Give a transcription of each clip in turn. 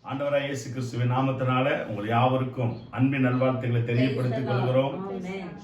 ஆண்டவராய் இயேசு கிறிஸ்துவின் நாமத்தினால உங்கள் யாவருக்கும் அன்பின் நல்வாழ்த்துக்களை தெரியப்படுத்திக் கொள்கிறோம்.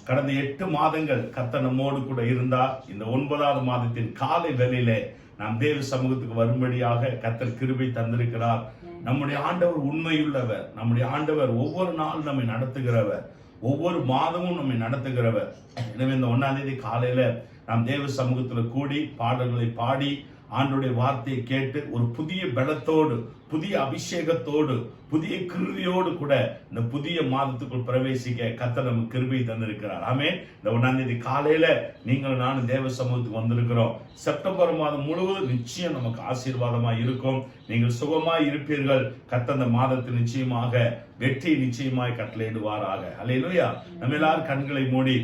கடந்த 8 மாதங்கள் கர்த்தர் நம்மோடு கூட இருந்தார். இந்த 9வது மாதத்தின் காலை வேளையிலே நாம் தேவ சமூகத்துக்கு வரும்படியாக கர்த்தர் கிருபை தந்திருக்கிறார். நம்முடைய ஆண்டவர் உண்மையுள்ளவர். நம்முடைய ஆண்டவர் ஒவ்வொரு நாள் நம்மை நடத்துகிறவர், ஒவ்வொரு மாதமும் நம்மை நடத்துகிறவர். எனவே இந்த 1ஆம் தேதி காலையில நாம் தேவ சமூகத்தில் கூடி பாடல்களை பாடி ஆண்டவருடைய வார்த்தையை கேட்டு ஒரு புதிய பலத்தோடு, புதிய அபிஷேகத்தோடு, புதிய கிருபையோடு கூட இந்த புதிய மாதத்துக்குள் பிரவேசிக்க கர்த்தர் நமக்கு கிருபை தந்திருக்கிறார். ஆமென். இந்த 1ஆம் தேதி காலையில நீங்கள் நானும் தேவ சமூகத்துக்கு வந்திருக்கிறோம். செப்டம்பர் மாதம் முழுவதும் நிச்சயம் நமக்கு ஆசீர்வாதமா இருக்கும். நீங்கள் சுகமாய் இருப்பீர்கள். கர்த்தர் இந்த மாதத்தில் நிச்சயமாக வெற்றி நிச்சயமாய் கட்டளையிடுவாராக. அல்லேலூயா. நம்ம எல்லாரும் கண்களை மூடி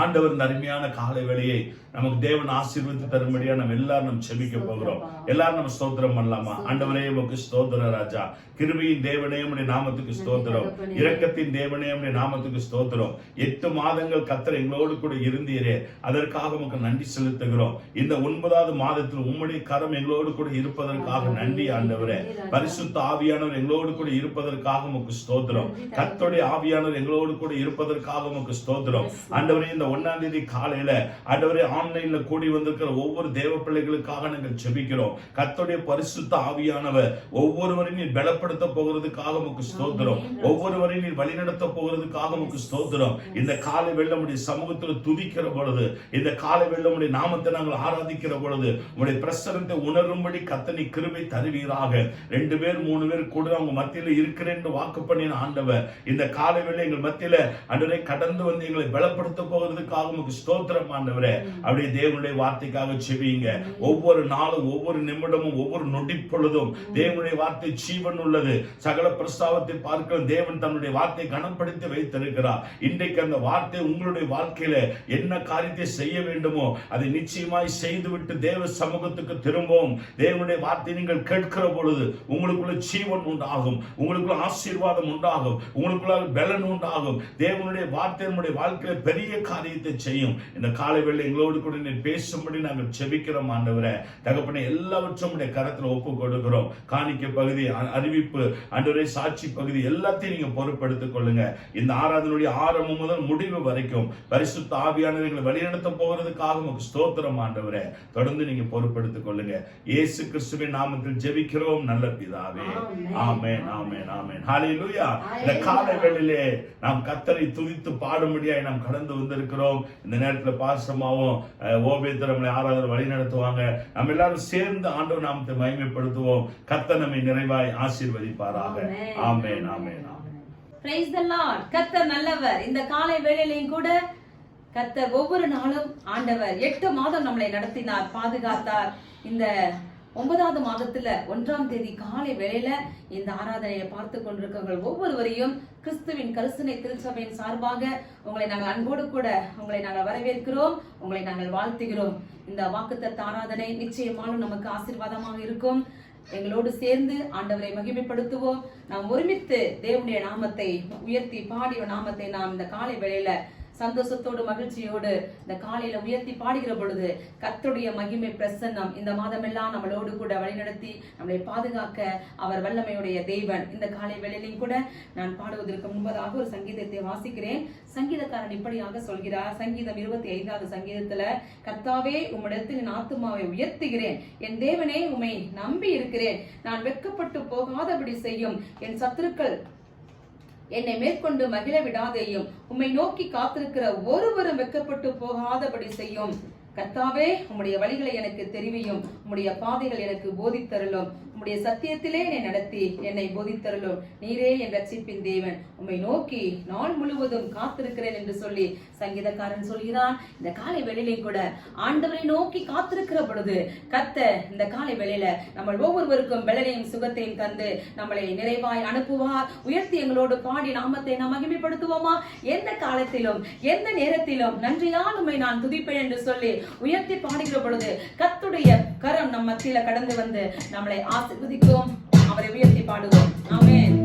ஆண்டவர் இந்த அருமையான காலை வேளையை நமக்கு தேவன் ஆசீர்வதித்து தரும்படியா நம்ம எல்லாரும் செபிக்க போகிறோம். எல்லாரும் நம்ம ஸ்தோத்திரம் பண்ணலாமா? ஆண்டவரே உமக்கு ஸ்தோத்திரம் ராஜா. கிருபையின் தேவனே உம்முடைய நாமத்துக்கு ஸ்தோத்திரம். இரக்கத்தின் தேவனே உம்முடைய நாமத்துக்கு ஸ்தோத்திரம். 8 மாதங்கள் கர்த்தர் எங்களோடு கூட இருந்தீரே, அதற்காக உமக்கு நன்றி செலுத்துகிறோம். இந்த 9வது மாதத்தில் உம்முடைய கரம் எங்களோடு கூட இருப்பதற்காக நன்றி ஆண்டவரே. பரிசுத்த ஆவியானவர் எங்களோடு கூட இருப்பதற்காக உமக்கு ஸ்தோத்திரம். கர்த்தருடைய ஆவியானவர் எங்களோடு கூட இருப்பதற்காக உமக்கு ஸ்தோத்திரம். ஆண்டவரே இந்த 1ஆம் தேதி காலையில ஆண்டவரே ஆன்லைன்ல கூடி வந்திருக்கிற ஒவ்வொரு தேவ பிள்ளைகளுக்காக நாங்கள் ஜெபிக்கிறோம். கர்த்தருடைய பரிசுத்த ஆவியானவர் ஒவ்வொருவரையும் நீர் பலப்படுத்த போகிறதுக்காக உமக்கு ஸ்தோத்திரம். ஒவ்வொருவரையும் நீர் வழிநடத்த போகிறதுக்காக உமக்கு ஸ்தோத்திரம். இந்த காலை வேளை உம்முடைய சமூகத்தில் துதிக்கிற பொழுது, இந்த காலை வேளை உம்முடைய நாமத்தை நாங்கள் ஆராதிக்கிற பொழுது உம்முடைய பிரசன்னத்தை உணரும்படி கர்த்தர் நீர் கிருபை தருவீராக. 2 பேர் 3 பேர் கூட அவங்க மத்தியில இருக்கிறேன் என்று வாக்கு பண்ணின ஆண்டவர், இந்த காலை வேளை எங்கள் மத்தியில ஆண்டவரே கடந்து வந்து எங்களை பலப்படுத்த போகிறதுக்காக உமக்கு ஸ்தோத்திரம் ஆண்டவரே. அப்படியே தேவனுடைய வார்த்தைக்காக செபியுங்க. ஒவ்வொரு நாளும், ஒவ்வொரு நிமிடமும், ஒவ்வொரு நொடி பொழுதும் தேவனுடைய வார்த்தை ஜீவன் உள்ளது. சகல பிரஸ்தாவத்தை பார்க்க தேவன் தன்னுடைய வார்த்தை கனப்படுத்தி வைத்திருக்கிறார். இன்றைக்கு அந்த வார்த்தை உங்களுடைய வாழ்க்கையில என்ன காரியத்தை செய்ய வேண்டுமோ அதை நிச்சயமாய் செய்துவிட்டு தேவ சமூகத்துக்கு திரும்பவும் தேவனுடைய வார்த்தை நீங்கள் கேட்கிற பொழுது உங்களுக்குள்ள ஜீவன் உண்டாகும், உங்களுக்குள்ள ஆசீர்வாதம் உண்டாகும், உங்களுக்குள்ள பலன் உண்டாகும். தேவனுடைய வார்த்தை நம்முடைய வாழ்க்கையில பெரிய காரியத்தை செய்யும். இந்த காலை வேளை எங்களோடு கூட நீர் பேசும்படி நாங்கள் ஜெபிக்கிறோம் ஆண்டவரே. தகப்பனே எல்லாவற்றும் உடைய கரத்தில் ஒப்பு கொடுக்கிறோம். காணிக்கை பகுதி, அறிவிப்பு ஆண்டவரே, சாட்சி பகுதி எல்லாத்தையும் நீங்க பொறுப்படுத்திக் கொள்ளுங்க. இந்த ஆராதனுடைய ஆரம்பம் முதல் முடிவு வரைக்கும் பரிசுத்த ஆவியானவர்களை வழிநடத்த போகிறதுக்காக உமக்கு ஸ்தோத்திரம் ஆண்டவரே. தொடர்ந்து நீங்க பொறுப்படுத்திக் கொள்ளுங்க. இயேசு கிறிஸ்துவின் நாமத்தில் ஜெபிக்கிறோம் நல்ல பிதாவே. ஆமென், ஆமென், ஆமென். ஹல்லேலூயா. இந்த காலை வேளையிலே நாம் கர்த்தரை துதித்து பாடும்படியாய் நாம் கடந்து வந்திருக்கிறோம். இந்த நேரத்தில் பாசமாவும் ஓபேத்தர் நம்மளை ஆராதனை வழி நடத்துவாங்க. நம்ம எல்லாரும் சேர்ந்து ஆண்டவர் நாமத்தை மகிமைப்படுத்துவோம். கர்த்தர் நம்மை நிறைவாய் ஆசீர்வதிப்பாராக. ஆமென், ஆமென், ஆமென். Praise the lord. கர்த்தர் நல்லவர். இந்த காலை வேளையிலும் கூட கர்த்தர் ஒவ்வொரு நாளும் ஆண்டவர் 8 மாதம் நம்மளை நடத்தினார், பாதுகாத்தார். இந்த 9வது மாதத்துல 1ஆம் தேதி காலை வேளையில இந்த ஆராதனையை பார்த்து கொண்டிருக்கிறவர்கள் ஒவ்வொருவரையும் கிறிஸ்துவின் கரிசனை திருச்சபையின் சார்பாக உங்களை நாங்கள் அன்போடு கூட உங்களை நாங்கள் வரவேற்கிறோம், உங்களை நாங்கள் வாழ்த்துகிறோம். இந்த வாக்குத்தத்த ஆராதனை நிச்சயமாக நமக்கு ஆசீர்வாதமாக இருக்கும். எங்களோடு சேர்ந்து ஆண்டவரை மகிமைப்படுத்துவோம். நாம் ஒருமித்து தேவனுடைய நாமத்தை உயர்த்தி பாடிய நாமத்தை நாம் இந்த காலை வேளையில சந்தோஷத்தோடு மகிழ்ச்சியோடு இந்த காலையில உயர்த்தி பாடுகிற பொழுது கர்த்தருடைய மகிமை பிரசன்னம் இந்த மாதமெல்லாம் நம்மளோடு கூட வழிநடத்தி நம்மளை பாதுகாக்க அவர் வல்லமையுடைய தேவன். இந்த காலை வேளையிலும் கூட நான் பாடுவதற்கு முன்பதாக ஒரு சங்கீதத்தை வாசிக்கிறேன். சங்கீதக்காரன் இப்படியாக சொல்கிறார். சங்கீதம் 25வது சங்கீதத்துல, கர்த்தாவே உம்மிடத்தில் என் ஆத்துமாவை உயர்த்துகிறேன், என் தேவனே உம்மை நம்பி இருக்கிறேன், நான் வெட்கப்பட்டு போகாதபடி செய்யும், என் சத்துருக்கள் என்னை மேற்கொண்டு மகிழ விடாதேயும், உம்மை நோக்கி காத்திருக்கிற ஒருவரும் வெட்கப்பட்டு போகாதபடி செய்யும். கர்த்தாவே உம்முடைய வழிகளை எனக்கு தெரிவியும், உம்முடைய பாதைகள் எனக்கு போதித்தருளும், உம்முடைய சத்தியத்திலே என்னை நடத்தி என்னை போதித்தருளும். நீரே என் ரட்சிப்பின் தேவன், உம்மை நோக்கி நாள் முழுவதும் காத்திருக்கிறேன் என்று சொல்லி சங்கீதக்காரன் சொல்கிறான். இந்த காலை வேளையிலும் கூட ஆண்டவரை நோக்கி காத்திருக்கிற பொழுது கர்த்தர் இந்த காலை வேளையில நம்ம ஒவ்வொருவருக்கும் பலனையும் சுகத்தையும் தந்து நம்மளை நிறைவாய் அனுப்புவார். உயர்த்தி எங்களோடு பாடி நாமத்தை நாம் மகிமைப்படுத்துவோமா? எந்த காலத்திலும் எந்த நேரத்திலும் நன்றியால் உம்மை நான் துதிப்பேன் என்று சொல்லி உயர்த்தி பாடுகிற பொழுது கர்த்தருடைய கரம் நம் மத்தியில கடந்து வந்து நம்மளை ஆசீர்வதிக்கும். அவரை உயர்த்தி பாடுவோம். ஆமென்.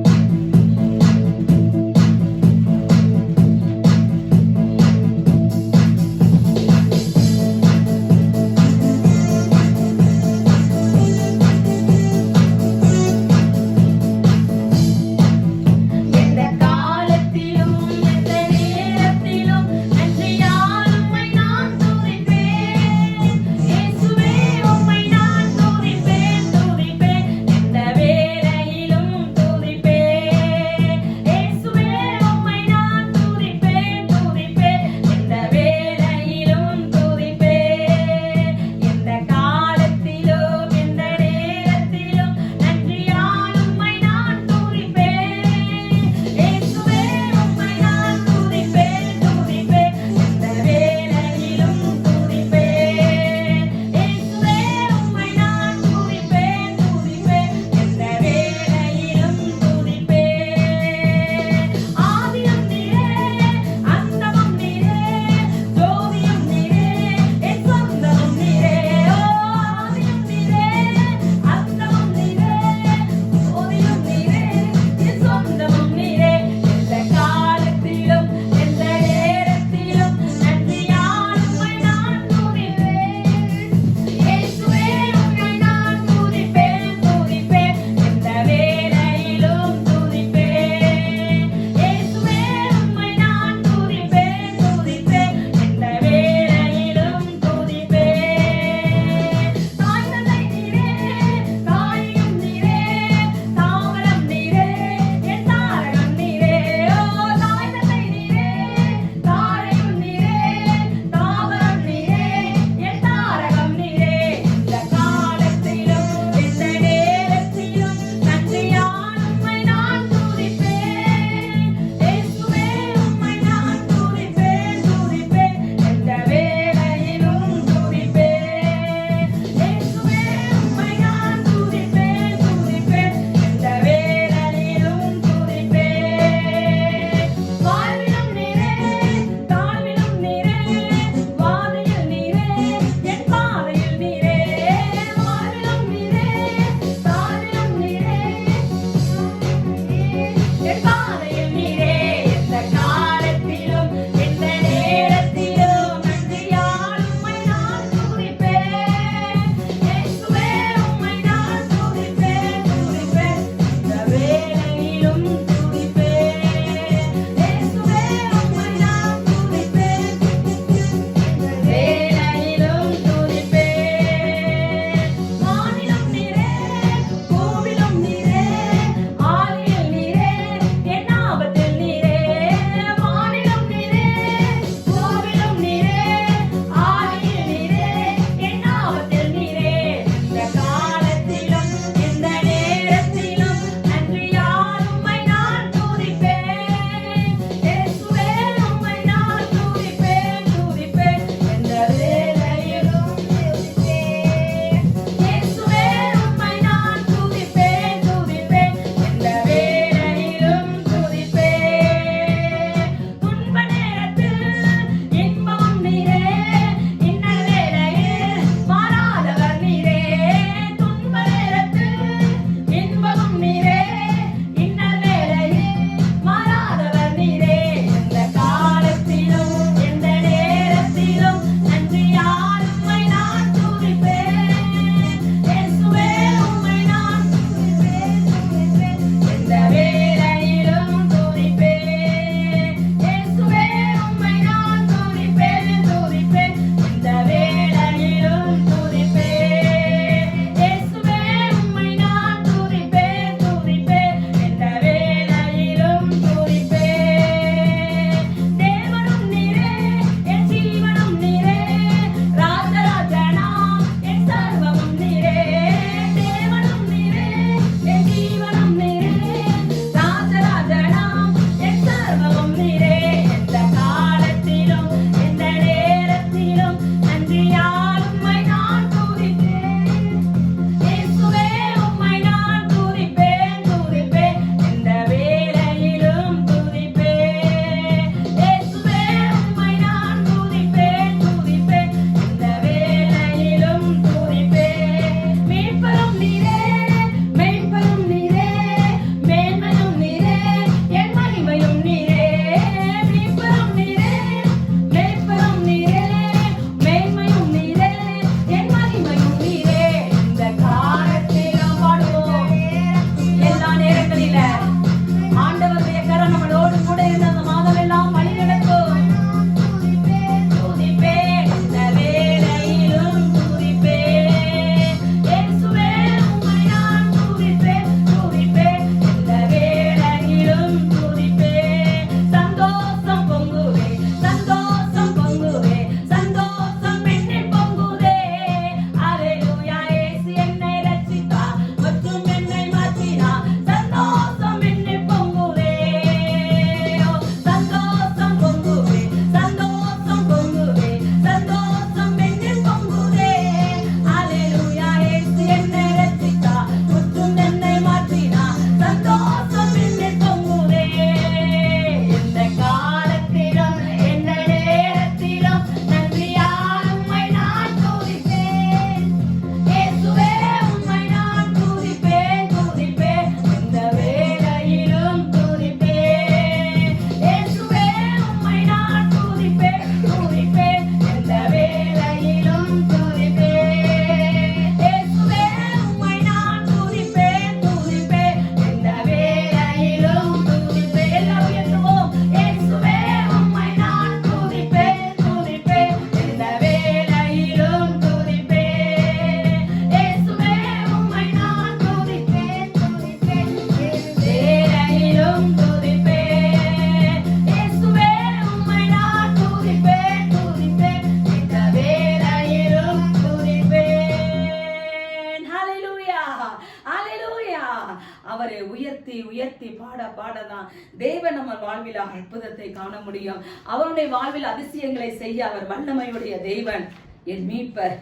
அவரை உயர்த்தி உயர்த்தி பாட பாடதான் தேவன் நம்ம வாழ்வில் அற்புதத்தை காண முடியும். அவருடைய வாழ்வில் அதிசயங்களை செய்ய அவர் வல்லமையுடைய தேவன். என் மீட்பர்,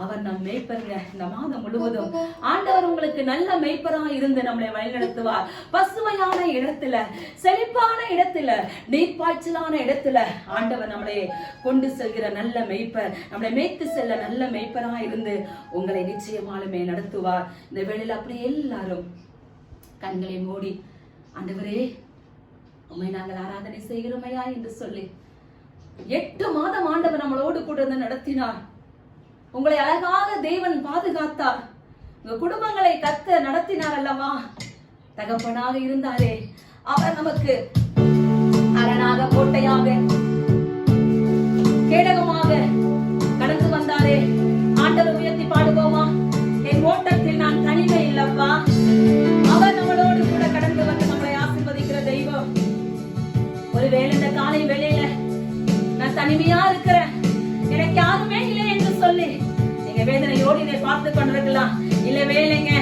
அவர் நம் மேய்ப்பருங்க. இந்த மாதம் முழுவதும் ஆண்டவர் உங்களுக்கு நல்ல மேய்ப்பரா இருந்து நம்மளை வழிநடத்துவார். பசுமையான இடத்துல, செழிப்பான இடத்துல, நீர்ப்பாய்ச்சலான இடத்துல ஆண்டவர் நம்மளை கொண்டு செல்கிற நல்ல மேய்ப்பர், நம்மளை மேய்த்து செல்ல நல்ல மேய்ப்பரா இருந்து உங்களை நிச்சயமாலுமே நடத்துவார். இந்த வேளையில அப்படியே எல்லாரும் கண்களை மூடி, ஆண்டவரே உம்மை நாங்கள் ஆராதனை செய்கிறோமையா என்று சொல்லி 8 மாதம் ஆண்டவர் நம்மளோடு கூட இருந்து நடத்தினார். உங்களை அழகாக தேவன் பாதுகாத்தார். உங்க குடும்பங்களை கத்த நடத்தினார் அல்லவா? தகப்பனாக இருந்தாரே, அவர் நமக்கு அரணாக, கோட்டையாக, கேடகமாக கடந்து வந்தாரே. ஆண்டவர் உயர்த்தி பாடுவோமா? என் ஓட்டத்தில் நான் தனிமை இல்லப்பா, அவர் நம்மளோடு கூட கடந்து வந்து நம்மளை ஆசீர்வதிக்கிற தெய்வம். ஒருவேளை இந்த காலை வேளையில நான் தனிமையா இருக்கிறேன், எனக்கு யாருமே இல்லை என்று சொல்லி நீங்க வேதனையோடு இதை பார்த்து கொண்டிருக்கலாம். இல்ல வேலைங்க,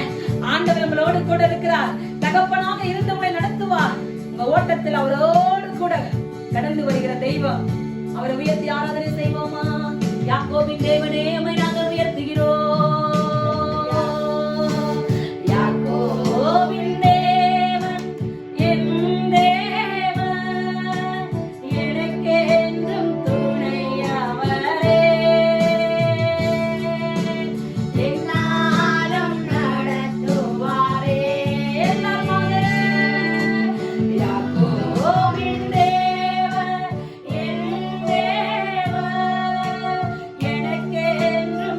ஆண்டவர் நம்மளோடு கூட இருக்கிறார். தகப்பனாக இருந்து உங்களை நடத்துவார். உங்க ஓட்டத்தில் அவரோடு கூட கடந்து வருகிற தெய்வம். அவரை உயர்த்தி ஆராதனை செய்வோமா? யாக்கோபின் தேவனே, உம்மை நாங்கள் உயர்த்துகிறோம். யாக்கோபின் தேவன் என் தேவன், எனக்கென்றும் துணையவரே. என்னாலும் நடத்துவாரே. எல்லாருமாக யாக்கோபின் தேவன் என் தேவன், எனக்கென்றும்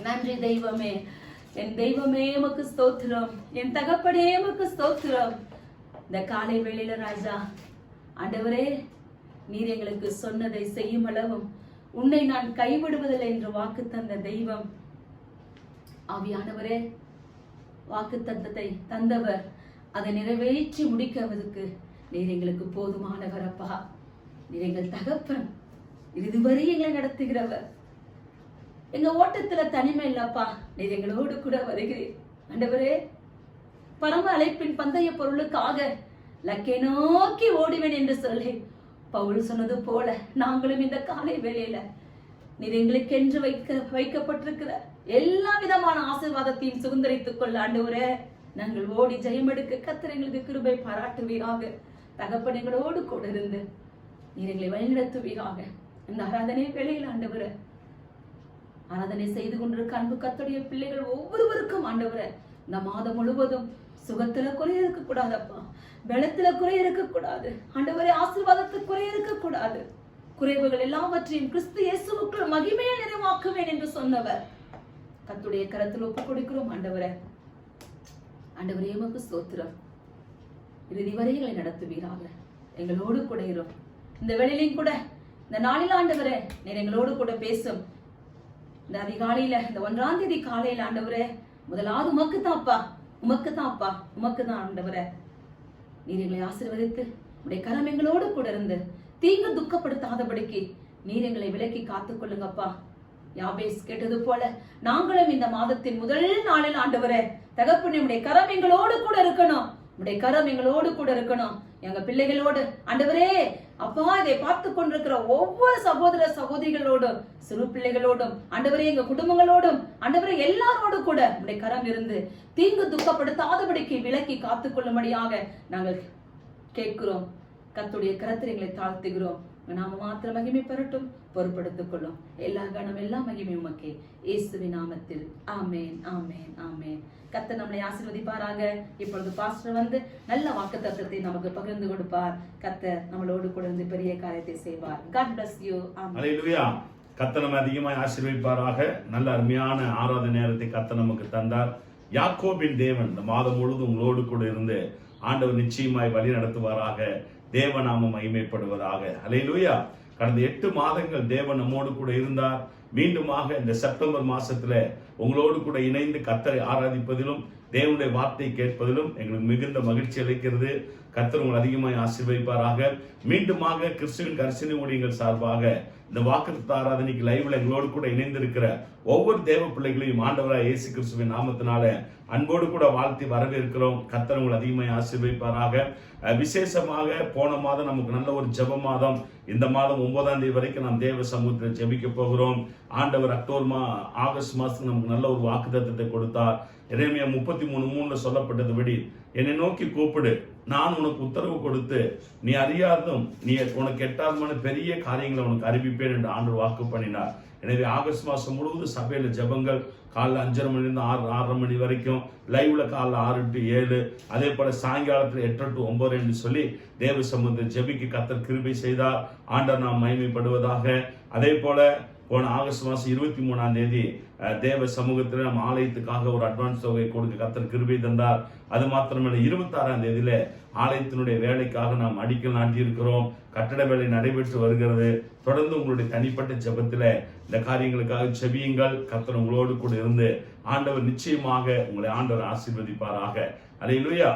நன்றி தெய்வமே, என் தெய்வமே உமக்கு ஸ்தோத்திரம், என் தகப்பனே உமக்கு ஸ்தோத்திரம். இந்த காலை வேளையில ராஜா ஆண்டவரே, நீர் எங்களுக்கு சொன்னதை செய்யும் அளவும் உன்னை நான் கைவிடுவதில்லை என்று வாக்கு தந்த தெய்வம். ஆவியானவரே, வாக்கு தந்தத்தை தந்தவர், அதை நிறைவேற்றி முடிக்கிறதுக்கு நீர் எங்களுக்கு போதுமானவர். அப்பா, நீர் எங்கள் தகப்பன், இதுவரை எங்களை நடத்துகிறவர். எங்க ஓட்டத்துல தனிமை இல்லப்பா, நீர் எங்களோடு கூட வருகிறீர். ஆண்டவரே, பரம அழைப்பின் பந்தய பொருளுக்காக லக்கை நோக்கி ஓடுவேன் என்று சொல்லி பவுல் சொன்னது போல நாங்களும் இந்த காலை வேளையில நீர் எங்களுக்கென்று வைக்கப்பட்டிருக்கிற எல்லா விதமான ஆசீர்வாதத்தையும் சுதந்திரித்துக் கொள்ள ஆண்டவரே நாங்கள் ஓடி ஜெயமெடுக்க கர்த்தர் எங்களுக்கு கிருபை பாராட்டுவீராக. தகப்பன் எங்களோடு கூட இருந்து நீர் எங்களை வழிநடத்துவீராக. இந்த ஆராதனை வேளையில் ஆண்டவரே, ஆராதனை செய்து கொண்டிருக்க அன்பு கர்த்தருடைய பிள்ளைகள் ஒவ்வொருவருக்கும் ஆண்டவரே, இந்த மாதம் முழுவதும் சுகத்துல குறை இருக்க கூடாதப்பா, பலத்துல குறை இருக்க கூடாது ஆண்டவரே, ஆசீர்வாதத்துக்கு குறை இருக்க கூடாது. குறைவுகள் எல்லாவற்றையும் கிறிஸ்து இயேசுவுக்குள் மகிமையை நிறைவாக்குவேன் என்று சொன்னவர் கர்த்தருடைய கரத்தில் ஒப்புக் கொடுக்கிறோம். ஆண்டவரே, ஆண்டவரே உமக்கு ஸ்தோத்திரம். இறுதி வரைகளை நடத்துவீராக. எங்களோடு கூட இரும். இந்த வேளையிலும் கூட இந்த நாளில் ஆண்டவரே நீர் எங்களோடு கூட பேசும். இந்த அதிகாலையில இந்த 1ஆம் தேதி காலையில ஆண்டவரே, முதலாவது உமக்கு தான்ப்பா, உமக்கு தான்ப்பா, உமக்கு தான் ஆண்டவரே. நீர் எங்களை ஆசீர்வதித்து உடைய கரம் எங்களோடு கூட இருந்து தீங்கு துக்கப்படுத்தாதபடிக்கு நீர் எங்களை விலக்கி காத்துக் கொள்ளுங்கப்பா. யாபேஸ் கேட்டது போல நாங்களும் இந்த மாதத்தின் முதல் நாளில் ஆண்டவரே தகப்பனே, உடைய கரம் எங்களோடு கூட இருக்கணும், உடைய கரம் எங்களோடு கூட இருக்கணும். எங்க பிள்ளைகளோடு ஆண்டவரே அப்பா, இதை பார்த்து கொண்டிருக்கிற ஒவ்வொரு சகோதர சகோதரிகளோடும் சிறு பிள்ளைகளோடும் ஆண்டவரே, எங்க குடும்பங்களோடும் ஆண்டவரே எல்லாரோடு கூட உடைய கரம் இருந்து தீங்கு துக்கப்படுத்தாதபடிக்கு விலக்கி காத்துக் கொள்ளும்படியாக நாங்கள் கேட்கிறோம். கர்த்தருடைய கரத்தில் எங்களை தாழ்த்துகிறோம். நாம மாத்திர மகிமை பெறட்டும், பொறுப்படுத்திக் கொள்ளும். எல்லா கணம் எல்லா மகிமை உமக்கே, இயேசுவின் நாமத்தில் ஆமேன், ஆமேன், ஆமேன். கர்த்தர் நம்மளை ஆசீர்வதிப்பாராக. இப்பொழுது பாஸ்டர் வந்து நல்ல வாக்குத்தத்தத்தை நமக்கு பகிர்ந்து கொடுப்பார். கர்த்தர் நம்மளோடு கூட இருந்து பெரிய காரியத்தை செய்வார். God bless you. ஹல்லேலூயா. கர்த்தர் நம்மை அதிகமாய் ஆசீர்வதிப்பாராக. நல்ல அருமையான ஆராதனை நேரத்தை கர்த்தர் நமக்கு தந்தார். யாக்கோபின் தேவன் இந்த மாதம் முழுவதும் உங்களோடு கூட இருந்து ஆண்டவர் நிச்சயமாய் வழி நடத்துவாராக. தேவநாமம் மகிமைப்படுவதாக. ஹல்லேலூயா. கடந்த 8 மாதங்கள் தேவன் நம்மோடு கூட இருந்தார். மீண்டுமாக இந்த செப்டம்பர் மாசத்துல உங்களோடு கூட இணைந்து கர்த்தரை ஆராதிப்பதிலும் தேவனுடைய வார்த்தை கேட்பதிலும் எங்களுக்கு மிகுந்த மகிழ்ச்சி அளிக்கிறது. கர்த்தர் உங்களை அதிகமாக ஆசீர்வதிப்பாராக. மீண்டுமாக கிறிஸ்துவின் கரிசனை ஊழியங்கள் சார்பாக இந்த வாக்குத்தத்த ஆராதனைக்கு லைவ்ல எங்களோடு கூட இணைந்திருக்கிற ஒவ்வொரு தேவ பிள்ளைகளையும் ஆண்டவராய் இயேசு கிறிஸ்துவின் நாமத்தினால அன்போடு கூட வாழ்த்தி வரவேற்கிறோம். கர்த்தர் உங்களை அதிகமாக ஆசீர்வதிப்பாராக. விசேஷமாக போன மாதம் நமக்கு நல்ல ஒரு ஜெப மாதம். இந்த மாதம் 9ஆம் தேதி வரைக்கும் நாம் தேவ சமூகத்தில் ஜெபிக்க போகிறோம். ஆண்டவர் ஆகஸ்ட் மாசத்துக்கு நமக்கு நல்ல ஒரு வாக்குத்தத்தத்தை கொடுத்தார். எரேமியா 33:3 சொல்லப்பட்டதுபடி என்னை நோக்கி கூப்பிடு, நான் உனக்கு உத்தரவு கொடுத்து நீ அறியாதும் நீ உனக்கு எட்டாதமான பெரிய காரியங்களை உனக்கு அறிவிப்பேன் என்று ஆண்டவர் வாக்கு பண்ணினார். எனவே ஆகஸ்ட் மாசம் முழுவதும் சபையில ஜெபங்கள் காலைல 5:30 மணிலிருந்து 6:30 மணி வரைக்கும், லைவ்ல காலைல 6 to 7, அதே போல சாயங்காலத்தில் 8 to 9 என்று சொல்லி தேவ சமூகத்தில் ஜெபிக்க கர்த்தர் கிருபை செய்தார். ஆண்டவர் நாம் மகிமைப்படுவதாக. அதே போல போன ஆகஸ்ட் மாசம் 23ஆம் தேதி தேவ சமூகத்தில் நம்ம ஆலயத்துக்காக ஒரு அட்வான்ஸ் தொகை கொடுக்க கர்த்தர் கிருபை தந்தார். அது மாத்திரமல்ல 26ஆம் தேதியில ஆலயத்தினுடைய வேலைக்காக நாம் அடிக்கல் நாட்டியிருக்கிறோம். கட்டட வேலை நடைபெற்று வருகிறது. தொடர்ந்து உங்களுடைய தனிப்பட்ட ஜெபத்தில இந்த காரியங்களுக்காக செபியுங்கள். கர்த்தர் உங்களோடு கூட இருந்து ஆண்டவர் நிச்சயமாக உங்களை ஆண்டவர் ஆசீர்வதிப்பாராக. அல்லேலூயா.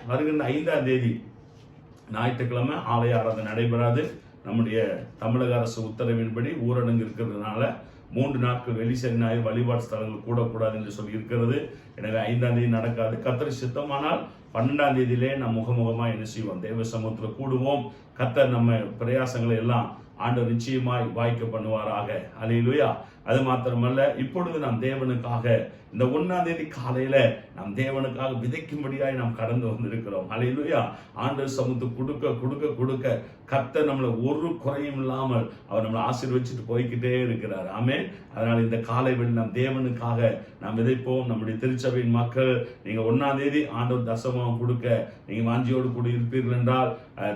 வருகின்ற 5ஆம் தேதி ஞாயிற்றுக்கிழமை ஆலய ஆராதனை நடைபெறாது. நம்முடைய தமிழக அரசு உத்தரவின்படி ஊரடங்கு இருக்கிறதுனால 3 நாட்கள் வெள்ளி சனி ஞாயிறு வழிபாடு ஸ்தலங்கள் கூடக்கூடாது என்று சொல்லி இருக்கிறது. எனவே 5ஆம் தேதி நடக்காது. கர்த்தர் சித்தமானால் 12ஆம் தேதியிலே நாம் முகமுகமா என்ன செய்வோம், தேவ சமூகத்தில் கூடுவோம். கர்த்தர் நம்ம பிரயாசங்களை எல்லாம் ஆண்டவர் நிச்சயமாய் வாய்க்க பண்ணுவாராக. அல்லேலூயா. அது மாத்திரமல்ல, இப்பொழுது நாம் தேவனுக்காக இந்த 1ஆம் தேதி காலையில நாம் தேவனுக்காக விதைக்கும்படியாய் நாம் கடந்து வந்திருக்கிறோம். ஹல்லேலூயா. ஆண்டவர் சமூகத்துக்கு கொடுக்க கொடுக்க கொடுக்க கர்த்தர் நம்மளை ஒரு குறையும் இல்லாமல் அவர் நம்மளை ஆசீர்வதிச்சுட்டு போய்கிட்டே இருக்கிறார். ஆமென். அதனால இந்த காலை வேளை நாம் தேவனுக்காக நாம் விதைப்போம். நம்முடைய திருச்சபையின் மக்கள் நீங்க 1ஆம் தேதி ஆண்டவர் தசமம் கொடுக்க நீங்க வாஞ்சியோடு கூட இருப்பீர்கள் என்றால்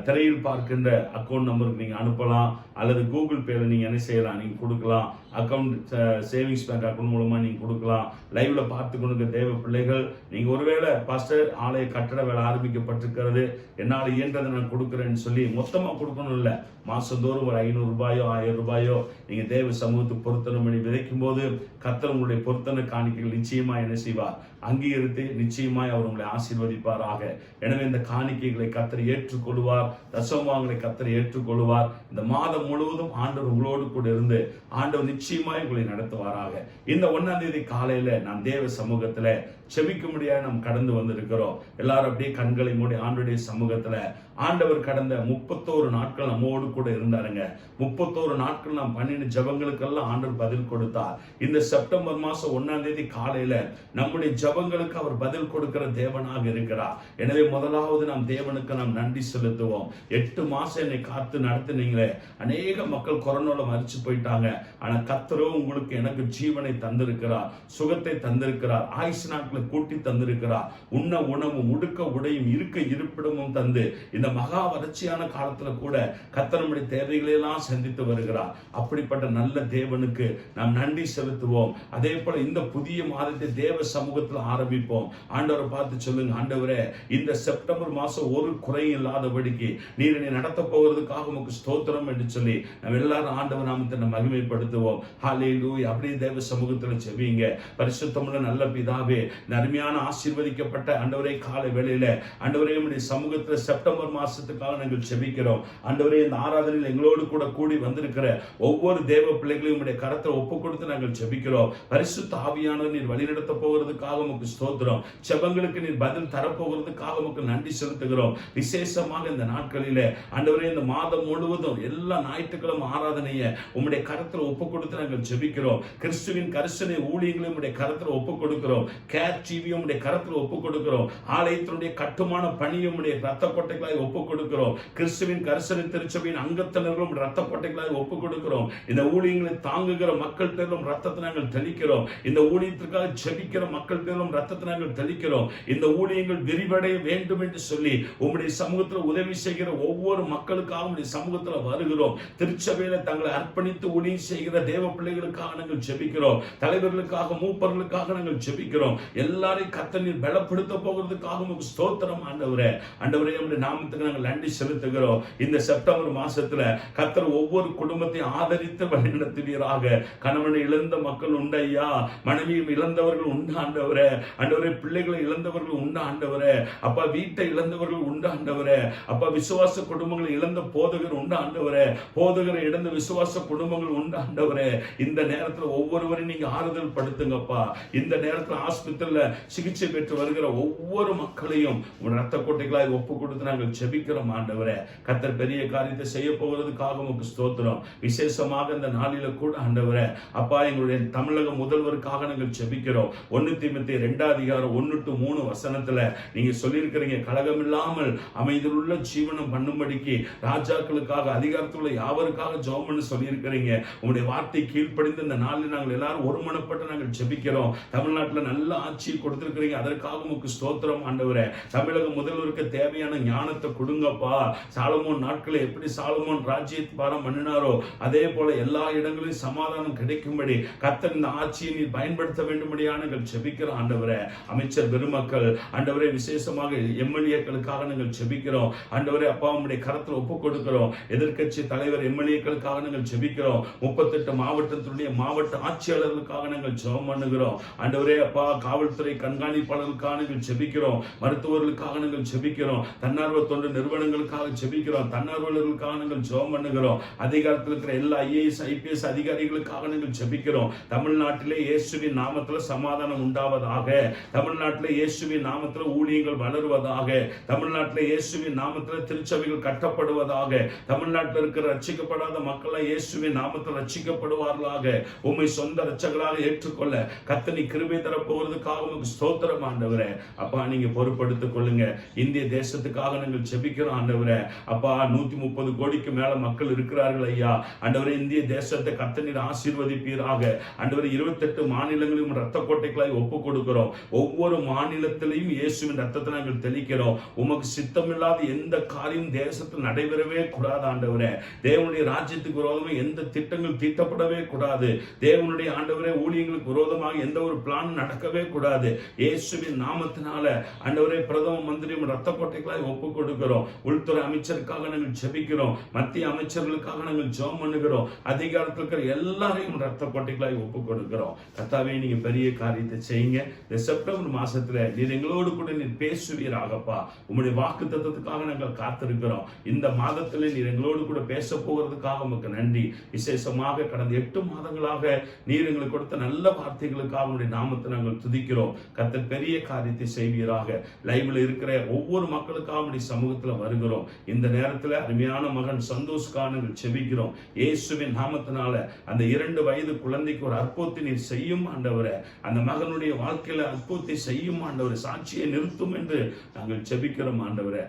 திரையில் பார்க்கின்ற அக்கௌண்ட் நம்பருக்கு நீங்க அனுப்பலாம், அல்லது கூகுள் பேல நீங்க என்ன செய்யலாம், நீங்க கொடுக்கலாம். அக்கௌண்ட் சேவிங்ஸ் பேங்க் அக்கௌண்ட் மூலமா நீங்க கொடுக்கலாம். லைவ்ல பார்த்து கொடுக்க தேவ பிள்ளைகள் நீங்க ஒருவேளை பாஸ்டர் ஆலய கட்டட வேலை ஆரம்பிக்கப்பட்டிருக்கிறது, என்னால் இயன்றதை நான் கொடுக்குறேன்னு சொல்லி மொத்தமா கொடுக்கணும் இல்லை, மாசந்தோறும் ஒரு 500 ரூபாயோ 1000 ரூபாயோ நீங்க தேவ சமூகத்துக்கு பொருத்தனை பண்ணி விதைக்கும் போது கர்த்தர் உங்களுடைய பொருத்தனை காணிக்கைகள் நிச்சயமா என்ன செய்வார், அங்கீகரித்து நிச்சயமாய் அவர் உங்களை ஆசீர்வதிப்பாராக. எனவே இந்த காணிக்கைகளை கர்த்தர் ஏற்றுக்கொள்வார், தசமபாகங்களை கர்த்தர் ஏற்றுக்கொள்வார். இந்த மாதம் முழுவதும் ஆண்டவர் உங்களோடு கூட இருந்து ஆண்டவர் நிச்சயமாய் உங்களை நடத்துவாராக. இந்த 1ஆம் தேதி காலையில நாம் தேவ சமூகத்துல செபிக்கும்படியாக நாம் கடந்து வந்திருக்கிறோம். எல்லாரும் அப்படியே கண்களை மூடி ஆண்டவருடைய சமூகத்துல ஆண்டவர் கடந்த 31 நாட்கள் நம்மோடு கூட இருந்தாருங்க. 31 நாட்கள் நாம் பண்ணின ஜெபங்களுக்கெல்லாம் ஆண்டவர் பதில் கொடுத்தார். இந்த செப்டம்பர் மாசம் 1ஆம் தேதி காலையில நம்முடைய ஜெபங்களுக்கு அவர் பதில் கொடுக்கிற தேவனாக இருக்கிறார். எனவே முதலாவது நாம் தேவனுக்கு நாம் நன்றி செலுத்துவோம். 8 மாசம் என்னை காத்து நடத்தினீங்களே, அநேக மக்கள் கொரோனால மரிச்சு போயிட்டாங்க, ஆனா கர்த்தரோ உங்களுக்கு எனக்கு ஜீவனை தந்திருக்கிறார், சுகத்தை தந்திருக்கிறார், ஆயுசு நாட்களை கூட்டி தந்திருக்கிறார், உண்ண உணவும் உடுக்க உடையும் இருக்க இருப்பிடமும் தந்து இந்த மகா வறட்சியான காலத்துல கூட கர்த்தர் நம்முடைய தேவைகளை எல்லாம் சந்தித்து வருகிறார். அப்படிப்பட்ட நல்ல தேவனுக்கு நாம் நன்றி செலுத்துவோம். அதே போல இந்த புதிய மாதத்தை தேவ சமூகத்தில் ஆரம்பிப்போம். ஆண்டவரை பார்த்து சொல்லுங்க, ஆண்டவரே இந்த செப்டம்பர் மாசம் ஒரு குறையும் இல்லாதபடிக்கு நீர் என்னை நடத்த போகிறதுக்காக உமக்கு ஸ்தோத்திரம் என்று சொல்லி நம்ம எல்லாரும் ஆண்டவர் நாமத்தை நம்ம மகிமைப்படுத்துவோம். ஹல்லேலூயா. அப்படியே தேவ சமூகத்தில் செபிங்க. பரிசுத்தமுள்ள நல்ல பிதாவே, இந்த அருமையான ஆசீர்வதிக்கப்பட்ட ஆண்டவரே காலை வேளையில ஆண்டவரே உம்முடைய சமூகத்தில் செப்டம்பர் மாசத்துக்காக நாங்கள் செபிக்கிறோம். ஆண்டவரே இந்த ஆராதனையில் எங்களோடு கூட கூடி வந்திருக்கிற ஒவ்வொரு தேவ பிள்ளைகளையும் உம்முடைய கரத்தில் ஒப்பு கொடுத்து நாங்கள் செபிக்கிறோம். பரிசுத்த ஆவியானவர் நீர் வழிநடத்த போகிறதுக்காக உமக்கு ஸ்தோத்திரம். செபங்களுக்கு நீர் பதில் தரப்போகிறதுக்காக உமக்கு நன்றி செலுத்துகிறோம். விசேஷமாக இந்த நாட்களிலே ஆண்டவரே இந்த மாதம் முழுவதும் எல்லா ஞாயிற்றுக்கிழமை ஆராதனையை உம்முடைய கரத்தில் ஒப்பு கொடுத்து நாங்கள் செபிக்கிறோம். கிறிஸ்துவின் கரிசனை ஊழியங்களை உம்முடைய கரத்தில் ஒப்பு கொடுக்கிறோம். கேர் டிவி உம்முடைய கரத்தில் ஒப்பு கொடுக்கிறோம். ஆலயத்தினுடைய கட்டுமான பணியை உம்முடைய ரத்த கொட்டைகளாய் ஒப்பு கொடுக்கிறோம். கிறிஸ்துவின் கரிசனை திருச்சபையின் அங்கத்தினர்களும் ரத்த கொட்டைகளாய் ஒப்பு கொடுக்கிறோம். இந்த ஊழியங்களை தாங்குகிற மக்கள் பேரும் ரத்தத்தை நாங்கள் தெளிக்கிறோம். இந்த ஊழியத்திற்காக ஜெபிக்கிற மக்கள் பேரும் ரத்தத்தை நாங்கள் தெளிக்கிறோம். இந்த ஊழியங்கள் விரிவடைய வேண்டும் என்று சொல்லி உம்முடைய சமூகத்தில் உதவி செய்கிற ஒவ்வொரு மக்களுக்காக உம்முடைய சமூகத்தில் வருகிறோம். திருச்சபையில தங்களை அர்ப்பணித்து ஊழியம் செய்கிற தேவ பிள்ளைகளுக்காக நாங்கள் ஜெபிக்கிறோம். தலைவர்களுக்காக மூப்பர்களுக்காக நாங்கள் ஜெபிக்கிறோம். எல்லாரையும் கர்த்தர் நீர் பலப்படுத்த போகிறதுக்காக உமக்கு ஸ்தோத்திரம் ஆண்டவரே. ஆண்டவரே உம்முடைய நாமத்துக்கு நாங்கள் நன்றி செலுத்துகிறோம். இந்த செப்டம்பர் மாசத்துல கர்த்தர் ஒவ்வொரு குடும்பத்தையும் ஆதரித்து வழிநடத்துவீராக. கணவனை இழந்த மக்கள் உண்டு ஐயா, மனைவியும் இழந்தவர்கள் உண்டு ஆண்டவரே. ஆண்டவரே பிள்ளைகளை இழந்தவர்கள் உண்டு ஆண்டவரே. அப்பா வீட்டை இழந்தவர்கள் உண்டு ஆண்டவரே. அப்பா விசுவாச குடும்பங்களை இழந்த போதகர் உண்டு ஆண்டவரே. போதகரை இழந்த விசுவாச குடும்பங்கள் உண்டு ஆண்டவரே. இந்த நேரத்தில் ஒவ்வொருவரையும் நீங்க ஆறுதல் படுத்துங்கப்பா. இந்த நேரத்தில் ஆஸ்பத்திரியில சிகிச்சை பெற்று வருகிற ஒவ்வொரு மக்களையும் ரத்த கோட்டைகளாய் ஒப்பு கொடுத்து நாங்கள் ஜெபிக்கிறோம் ஆண்டவரே. கர்த்தர் பெரிய காரியத்தை செய்ய போகிறதுக்காக உமக்கு ஸ்தோத்திரம். விசேஷமாக இந்த நாளில கூட ஆண்டவரே அப்பா எங்களுடைய தமிழக முதல்வருக்காக நாங்கள் ஜெபிக்கிறோம். 1 தீமோத்தேயு 2 அதிகாரம் 1-3 வசனத்துல நீங்க சொல்லியிருக்கிறீங்க, கலகம் இல்லாமல் அமைதியுள்ள ஜீவனம் பண்ணும்படிக்கு ராஜாக்களுக்காக அதிகாரத்துள்ள யாவருக்காக ஜெபம் பண்ண சொல்லியிருக்கிறீங்க. உங்களுடைய வார்த்தை கீழ்ப்படிந்து இந்த நாளில் நாங்கள் எல்லாரும் ஒருமனப்பட்டு நாங்கள் ஜெபிக்கிறோம். தமிழ்நாட்டில் நல்ல ஆட்சியை கொடுத்திருக்கிறீங்க, அதற்காக உமக்கு ஸ்தோத்திரம் ஆண்டவரே. தமிழக முதல்வருக்கு தேவையான ஞானத்தை கொடுங்கப்பா. சாலமோன் நாட்களை எப்படி சாலமோன் ராஜ்யத்தை பாரம் பண்ணினாரோ அதே போல எல்லா இடங்களிலும் சமாதானம் கிடைக்கும்படி கர்த்தர் இந்த ஆட்சியை நீர் பயன்படுத்த வேண்டும்படியான நாங்கள் ஜெபிக்கிறோம் ஆண்டவரே. அமைச்சர் பெருமக்கள் ஆண்டவரே, விசேஷமாக எம்எல்ஏக்களுக்காக நாங்கள் ஜெபிக்கிறோம் ஆண்டவரே. அப்பா உம்முடைய கரத்தில் ஒப்பு கொடுக்கிறோம். எதிர்க்கட்சி தலைவர் எம்எல்ஏக்களுக்காக நாங்கள் ஜெபிக்கிறோம். 38 மாவட்டத்தினுடைய மாவட்ட ஆட்சியாளர்களுக்காக நாங்கள் ஜெபம் பண்ணுகிறோம் ஆண்டவரே. அப்பா காவல்துறை கண்காணிப்பாளர்களுக்காக நாங்கள் ஜெபிக்கிறோம். மருத்துவர்களுக்காக நாங்கள் ஜெபிக்கிறோம். தன்னார்வ தொண்டு நிறுவனங்களுக்காக ஜெபிக்கிறோம். தன்னார்வலர்களுக்காக நாங்கள் ஜெபம் பண்ணுகிறோம். அதிகாரத்தில் இருக்கிற எல்லா ஐஏஎஸ் ஐபிஎஸ் அதிகாரிகளுக்காக நாங்கள் ஜெபிக்கிறோம். தமிழ்நாட்டிலே இயேசுவின் நாமத்தில் சமாதானம் உண்டாவதாக. தமிழ்நாட்டிலே இயேசுவின் நாமத்தில் ஊழியங்கள் வளருவதாக. தமிழ்நாட்டிலே இயேசுவின் நாமத்தில் திருச்சபைகள் கட்டப்படுவதாக. தமிழ்நாட்டில் இருக்கிற ரட்சிக்கப்படாத மக்கள் இயேசுவின் நாமத்தில் ரட்சிக்கப்படுவார்களாக. உம்மை சொந்த ரட்சகராக ஏற்றுக்கொள்ள கர்த்தர் கர்த்தர் நீ கிருபை தரப்போகிறதுக்காக உங்களுக்கு ஸ்தோத்திரம் ஆண்டவரே. அப்பா நீங்க பொறுப்படுத்திக் கொள்ளுங்க. இந்திய தேசத்துக்காக நாங்கள் ஜெபிக்கிறோம் ஆண்டவரே. அப்பா 130 கோடிக்கு மேல மக்கள் இருக்கிறார்கள் ஐயா. ஆண்டவரே இந்திய தேசத்தை கர்த்தர் நீர் ஆசீர்வதிப்பீராக. ஆண்டவரே 28 மாநிலங்களையும் இரத்த கோட்டைகளாய் ஒப்பு கொடுக்கிறோம். ஒவ்வொரு மாநிலத்திலையும் இயேசுவின் ரத்தத்தை நாங்கள் தெளிக்கிறோம். உமக்கு சித்தமில்லாத எந்த காரியம் தேசத்தில் நடைபெறவே கூடாது ஆண்டவரே. தேவனுடைய ராஜ்யத்துக்கு விரோதமாக எந்த திட்டங்கள் தீட்டப்படவே கூடாது. தேவனுடைய ஆண்டவரே ஊழியங்களுக்கு விரோதமாக எந்த ஒரு பிளான் நடக்கவே கூடாது. இயேசுவின் நாமத்தினால ஆண்டவரே பிரதம மந்திரியும் இரத்த கோட்டைகளாய் ஒப்பு கொடுக்கிறோம். உள்துறை அமைச்சருக்காக நாங்கள் ஜெபிக்கிறோம். மத்திய அமைச்சர்களுக்காக நாங்கள் ஜெபம் பண்ணுகிறோம். அதிகாரத்தில் இருக்கிற எல்லாரையும் இரத்த கோட்டைகளாய் ஒப்பு கொடுக்கிறோம். கர்த்தாவே நீங்க பெரிய காரியத்தை செய்யுங்க. இந்த செப்டம்பர் மாசத்துல நீர் எங்களோடு கூட நீர் பேசுவீராகப்பா. உங்களுடைய வாக்கு தத்தத்துக்காக நாங்கள் காத்திருக்கிறோம். இந்த மாதத்துல நீர் எங்களோடு கூட பேச போகிறதுக்காக உமக்கு நன்றி. விசேஷமாக கடந்த 8 மாதங்களாக நீர் எங்களுக்கு கொடுத்த நல்ல வார்த்தைகளுக்காக உங்களுடைய நாமத்தை நாங்கள் துதிக்கிறோம். கர்த்தர் பெரிய காரியத்தை செய்வீராக. லைவ்ல இருக்கிற ஒவ்வொரு மக்களுக்காக உங்களுடைய சமூகத்துல வருகிறோம். இந்த நேரத்துல அருமையான மகன் சந்தோஷ்காக நாங்கள் செபிக்கிறோம். இயேசுவின் நாமத்தினால அந்த 2 வயது குழந்தைக்கு ஒரு அற்புதத்தை நீர் செய்யும் ஆண்டவரே. அந்த மகனுடைய வாழ்க்கையில அற்புதத்தை செய்யும் ஆண்டவரே. சாட்சியை நிறுத்தும் என்று நாங்கள் செபிக்கிறோம் ஆண்டவரே.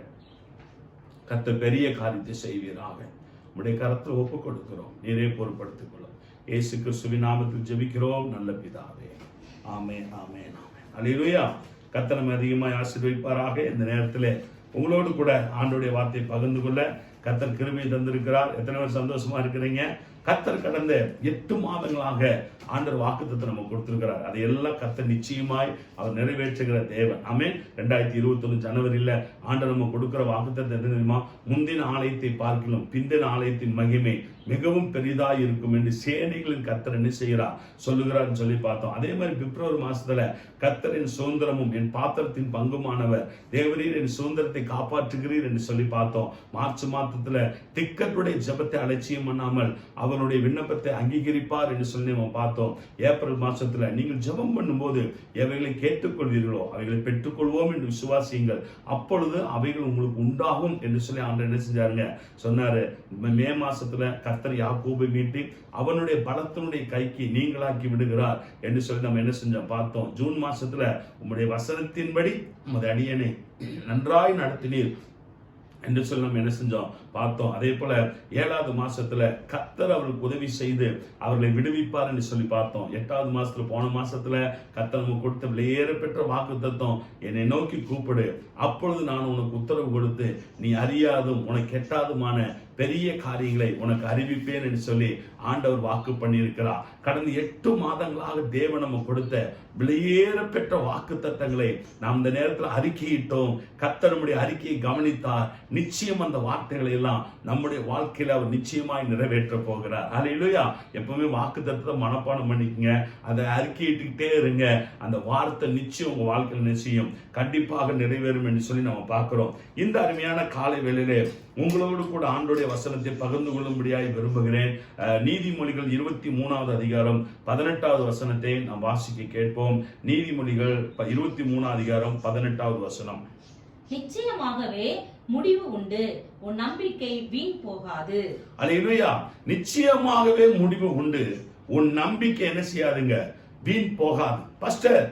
கர்த்தர் பெரிய காரியத்தை செய்வீராக. உடைய கரத்தில் ஒப்பு கொடுக்கிறோம். நீரே பொறுப்படுத்திக் கொள்ளும். இயேசு கிறிஸ்துவின் நாமத்தில் ஜெபிக்கிறோம் நல்ல பிதாவே. ஆமென் ஆமென் ஆமென். அல்லேலூயா. கர்த்தர் நம்மை அதிகமாய் ஆசீர்வதிப்பாராக. இந்த நேரத்தில் உங்களோடு கூட ஆண்டவருடைய வார்த்தையை பகிர்ந்து கொள்ள கர்த்தர் கிருபை தந்திருக்கிறார். எத்தனை பேர் சந்தோஷமா இருக்கிறீங்க? கர்த்தர் கடந்த 8 மாதங்களாக ஆண்டவர் வாக்குத்தத்தத்தை நமக்கு கொடுத்திருக்கிறார். அதையெல்லாம் கர்த்தர் நிச்சயமாய் அவர் நிறைவேற்றுகிற தேவன். ஆமென். 2021 ஜனவரியில ஆண்டவர் நம்ம கொடுக்கிற வாக்குத்தத்தம் என்ன தெரியுமா? முந்தின ஆலயத்தை பார்க்கலாம் பிந்தின ஆலயத்தின் மகிமை மிகவும் பெரிதாய் இருக்கும் என்று சேனைகளின் கர்த்தர் என்ன செய்கிறார் சொல்லுகிறார் சொல்லி பார்த்தோம். அதே மாதிரி பிப்ரவரி மாசத்துல கர்த்தரின் சுதந்திரமும் என் பாத்திரத்தின் பங்குமானவர் தேவரீர் என் சுதந்திரத்தை காப்பாற்றுகிறீர் என்று சொல்லி பார்த்தோம். மார்ச் மாதத்துல திக்கட்டுடைய ஜெபத்தை அலட்சியம் பண்ணாமல் அவருடைய விண்ணப்பத்தை அங்கீகரிப்பார் என்று சொல்லி நம்ம பார்த்தோம். ஏப்ரல் மாசத்துல நீங்கள் ஜெபம் பண்ணும்போது எவைகளை கேட்டுக்கொள்வீர்களோ அவைகளை பெற்றுக்கொள்வோம் என்று விசுவாசியுங்கள். அப்பொழுது அவைகள் உங்களுக்கு உண்டாகும் என்று சொல்லி ஆண்டவர் என்ன செஞ்சாருங்க சொன்னாரு. மே மாசத்துல கர்த்தர் யாக்கோபை மீட்டி அவனுடைய பலத்தினுடைய கைக்கு நீங்களாக்கி விடுகிறார் என்று சொல்லி நம்ம என்ன செஞ்சோம் பார்த்தோம். ஜூன் மாசத்துல உம்முடைய வசனத்தின்படி உமது அடியனை நன்றாய் நடத்தினீர் என்று சொல்லி நம்ம என்ன செஞ்சோம் பார்த்தோம். அதே போல 7வது மாசத்துல கர்த்தர் அவர்களுக்கு உதவி செய்து அவர்களை விடுவிப்பார் என்று சொல்லி பார்த்தோம். 8வது மாசத்துல போன மாசத்துல கர்த்தர் நமக்கு கொடுத்த விலையேற பெற்ற வாக்குத்தத்தம் என்னை நோக்கி கூப்பிடு அப்பொழுது நான் உனக்கு உத்தரவு கொடுத்து நீ அறியாதும் உனக்கு எட்டாதுமான பெரிய காரியங்களை உனக்கு அறிவிப்பேன் என்று சொல்லி ஆண்டவர் வாக்கு பண்ணியிருக்கிறார். கடந்த 8 மாதங்களாக தேவன் நம்ம கொடுத்த விலையேற பெற்ற வாக்கு தத்தங்களை நாம் இந்த நேரத்தில் அறிக்கையிட்டோம். கர்த்தர் நம்முடைய அறிக்கையை கவனித்தார். நிச்சயம் அந்த வார்த்தைகளை எல்லாம் நம்முடைய வாழ்க்கையில அவர் நிச்சயமாய் நிறைவேற்ற போகிறார். அல்லேலூயா. எப்பவுமே வாக்கு தத்தத்தை மனப்பாடம் பண்ணிக்கங்க. அதை அறிக்கையிட்டுக்கிட்டே இருங்க. அந்த வார்த்தை நிச்சயம் உங்க வாழ்க்கையில் நிச்சயம் கண்டிப்பாக நிறைவேறும் என்று சொல்லி நம்ம பார்க்கிறோம். இந்த அருமையான காலை வேளையிலே உங்களோடு கூட ஆண்டோடைய வசனத்தை பகிர்ந்து கொள்ளும்படியாய் விரும்புகிறேன். நீதிமொழிகள் 23வது அதிகாரம் 18வது வசனத்தை நாம் வாசிக்க கேட்போம். நீதிமொழிகள் 23 அதிகாரம் 18வது வசனம். நிச்சயமாகவே முடிவு உண்டு, உன் நம்பிக்கை வீண் போகாது. அல்லேலூயா. நிச்சயமாகவே முடிவு உண்டு, உன் நம்பிக்கை என்ன செய்யாதுங்க வீண் போகாது. பாஸ்டர்,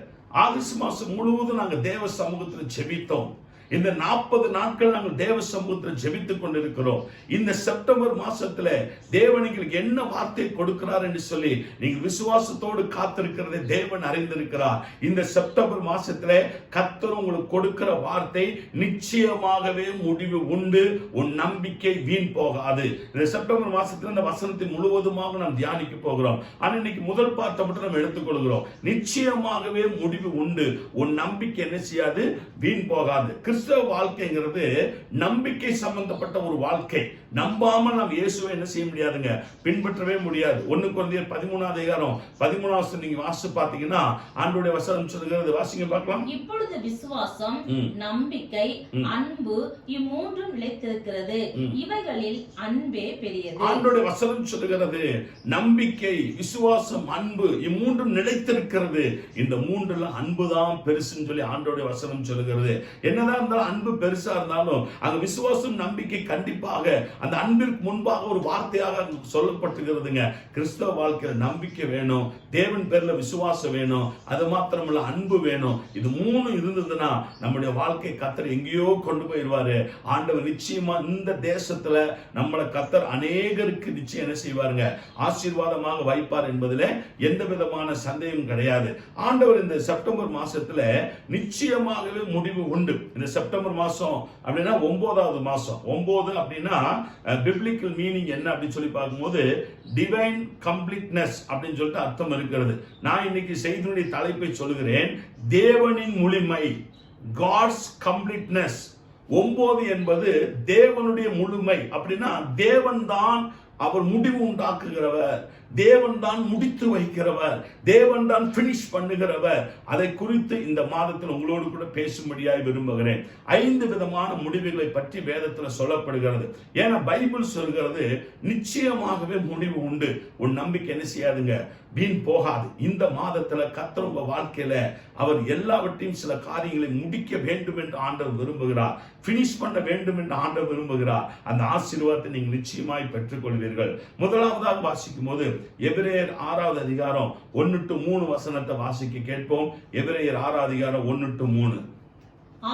ஆகஸ்ட் மாசம் முழுவதும் நாங்க தேவ சமூகத்தில் ஜெபித்தோம். இந்த 40 நாட்கள் நாங்கள் தேவ சமூகத்தில் ஜெபித்துக் கொண்டிருக்கிறோம். இந்த செப்டம்பர் மாசத்துல தேவன் எங்களுக்கு என்ன வார்த்தை கொடுக்கிறார் என்று சொல்லி நீங்கள் விசுவாசத்தோடு காத்திருக்கிறதை தேவன் அறிந்திருக்கிறார். இந்த செப்டம்பர் மாசத்துல கர்த்தர் உங்களுக்கு கொடுக்கிற வார்த்தை நிச்சயமாகவே முடிவு உண்டு, உன் நம்பிக்கை வீண் போகாது. இந்த செப்டம்பர் மாசத்துல இந்த வசனத்தை முழுவதுமாக நாம் தியானிக்க போகிறோம். ஆனா இன்னைக்கு முதல் பார்த்த மட்டும் நம்ம எடுத்துக்கொள்கிறோம். நிச்சயமாகவே முடிவு உண்டு, உன் நம்பிக்கை என்ன செய்யாது வீண் போகாது. கிறிஸ்தவ வாழ்க்கைங்கிறது நம்பிக்கை சம்பந்தப்பட்ட ஒரு வாழ்க்கை. நம்பாமல் நாம் இயேசுவை என்ன செய்ய முடியாதுங்க பின்பற்றவே முடியாது. 1 கொரிந்தியர் 13வது அதிகாரம் 13வது வசனம் நீங்க வாசிச்சு பாத்தீங்கன்னா ஆண்டவருடைய வசனம் சொல்லுகிறது. வாசிங்க பார்க்கலாம். இப்பொழுது விசுவாசம், நம்பிக்கை, அன்பு இம்மூன்றும் நிலைத்திருக்கிறது, இவைகளில் அன்பே பெரியது. ஆண்டவருடைய வசனம் சொல்லுகிறது நம்பிக்கை, விசுவாசம், அன்பு இம்மூன்றும் நிலைத்திருக்கிறது. இந்த மூன்றுல அன்புதான் பெருசுன்னு சொல்லி ஆண்டவருடைய வசனம் சொல்லுகிறது. என்னதான் இருந்தாலும், அன்பு பெருசா இருந்தாலும், அங்க விசுவாசம் நம்பிக்கை கண்டிப்பாக அந்த அன்பிற்கு முன்பாக ஒரு வார்த்தையாக சொல்லப்பட்டிருக்கிறதுங்க. கிறிஸ்தவ வாழ்க்கையில் நம்பிக்கை வேணும், தேவன் பேர்ல விசுவாசம் வேணும், அது மாத்திரமல்ல அன்பு வேணும். இது 3 இருந்ததுன்னா நம்முடைய வாழ்க்கை கர்த்தர் எங்கேயோ கொண்டு போயிடுவாரு. ஆண்டவர் நிச்சயமா இந்த தேசத்துல நம்மளை கர்த்தர் அநேகருக்கு நிச்சயம் என்ன செய்வாருங்க, ஆசீர்வாதமாக வைப்பார் என்பதில் எந்த விதமான சந்தேகம் கிடையாது. ஆண்டவர் இந்த செப்டம்பர் மாசத்துல நிச்சயமாகவே முடிவு உண்டு. இந்த செப்டம்பர் மாசம் அப்படின்னா 9வது மாசம். 9 அப்படின்னா பிப்ளிக்கல் மீனிங் என்ன அப்படின்னு சொல்லி பார்க்கும்போது டிவைன் கம்ப்ளீட்னஸ் அப்படின்னு சொல்லிட்டு அர்த்தம் இருக்கிறது. நான் இன்னைக்கு செய்தியுடைய தலைப்பை சொல்லுகிறேன், தேவனின் முழுமை, காட்ஸ் கம்ப்ளீட்னஸ். 9 என்பது தேவனுடைய முழுமை. அப்படின்னா தேவன் தான் அவர் முடிவு உண்டாக்குகிறவர், தேவன் தான் முடித்து வைக்கிறவர், தேவன் தான் பினிஷ் பண்ணுகிறவர். அதை குறித்து இந்த மாதத்தில் உங்களோடு கூட பேசும்படியாய் விரும்புகிறேன். 5 விதமான முடிவுகளை பற்றி வேதத்தில் சொல்லப்படுகிறது. ஏன்னா பைபிள் சொல்கிறது நிச்சயமாகவே முடிவு உண்டு. உன் நம்பிக்கை என்ன செய்யாதுங்க, வீண் போகாது. இந்த மாதத்துல கர்த்தர் உங்க வாழ்க்கையில அவர் எல்லாவற்றையும் சில காரியங்களை முடிக்க வேண்டும் என்று ஆண்டவர் விரும்புகிறார், பினிஷ் பண்ண வேண்டும் என்று ஆண்டவர் விரும்புகிறார். அந்த ஆசீர்வாதத்தை நீங்கள் நிச்சயமாய் பெற்றுக்கொள்வீர்கள். முதலாவதாக வாசிக்கும் போது எபிரேயர் 6வது அதிகாரம் 1-3 வசனத்தை வாசிக்க கேட்போம். எபிரேயர் 6வது அதிகாரம் 1-3.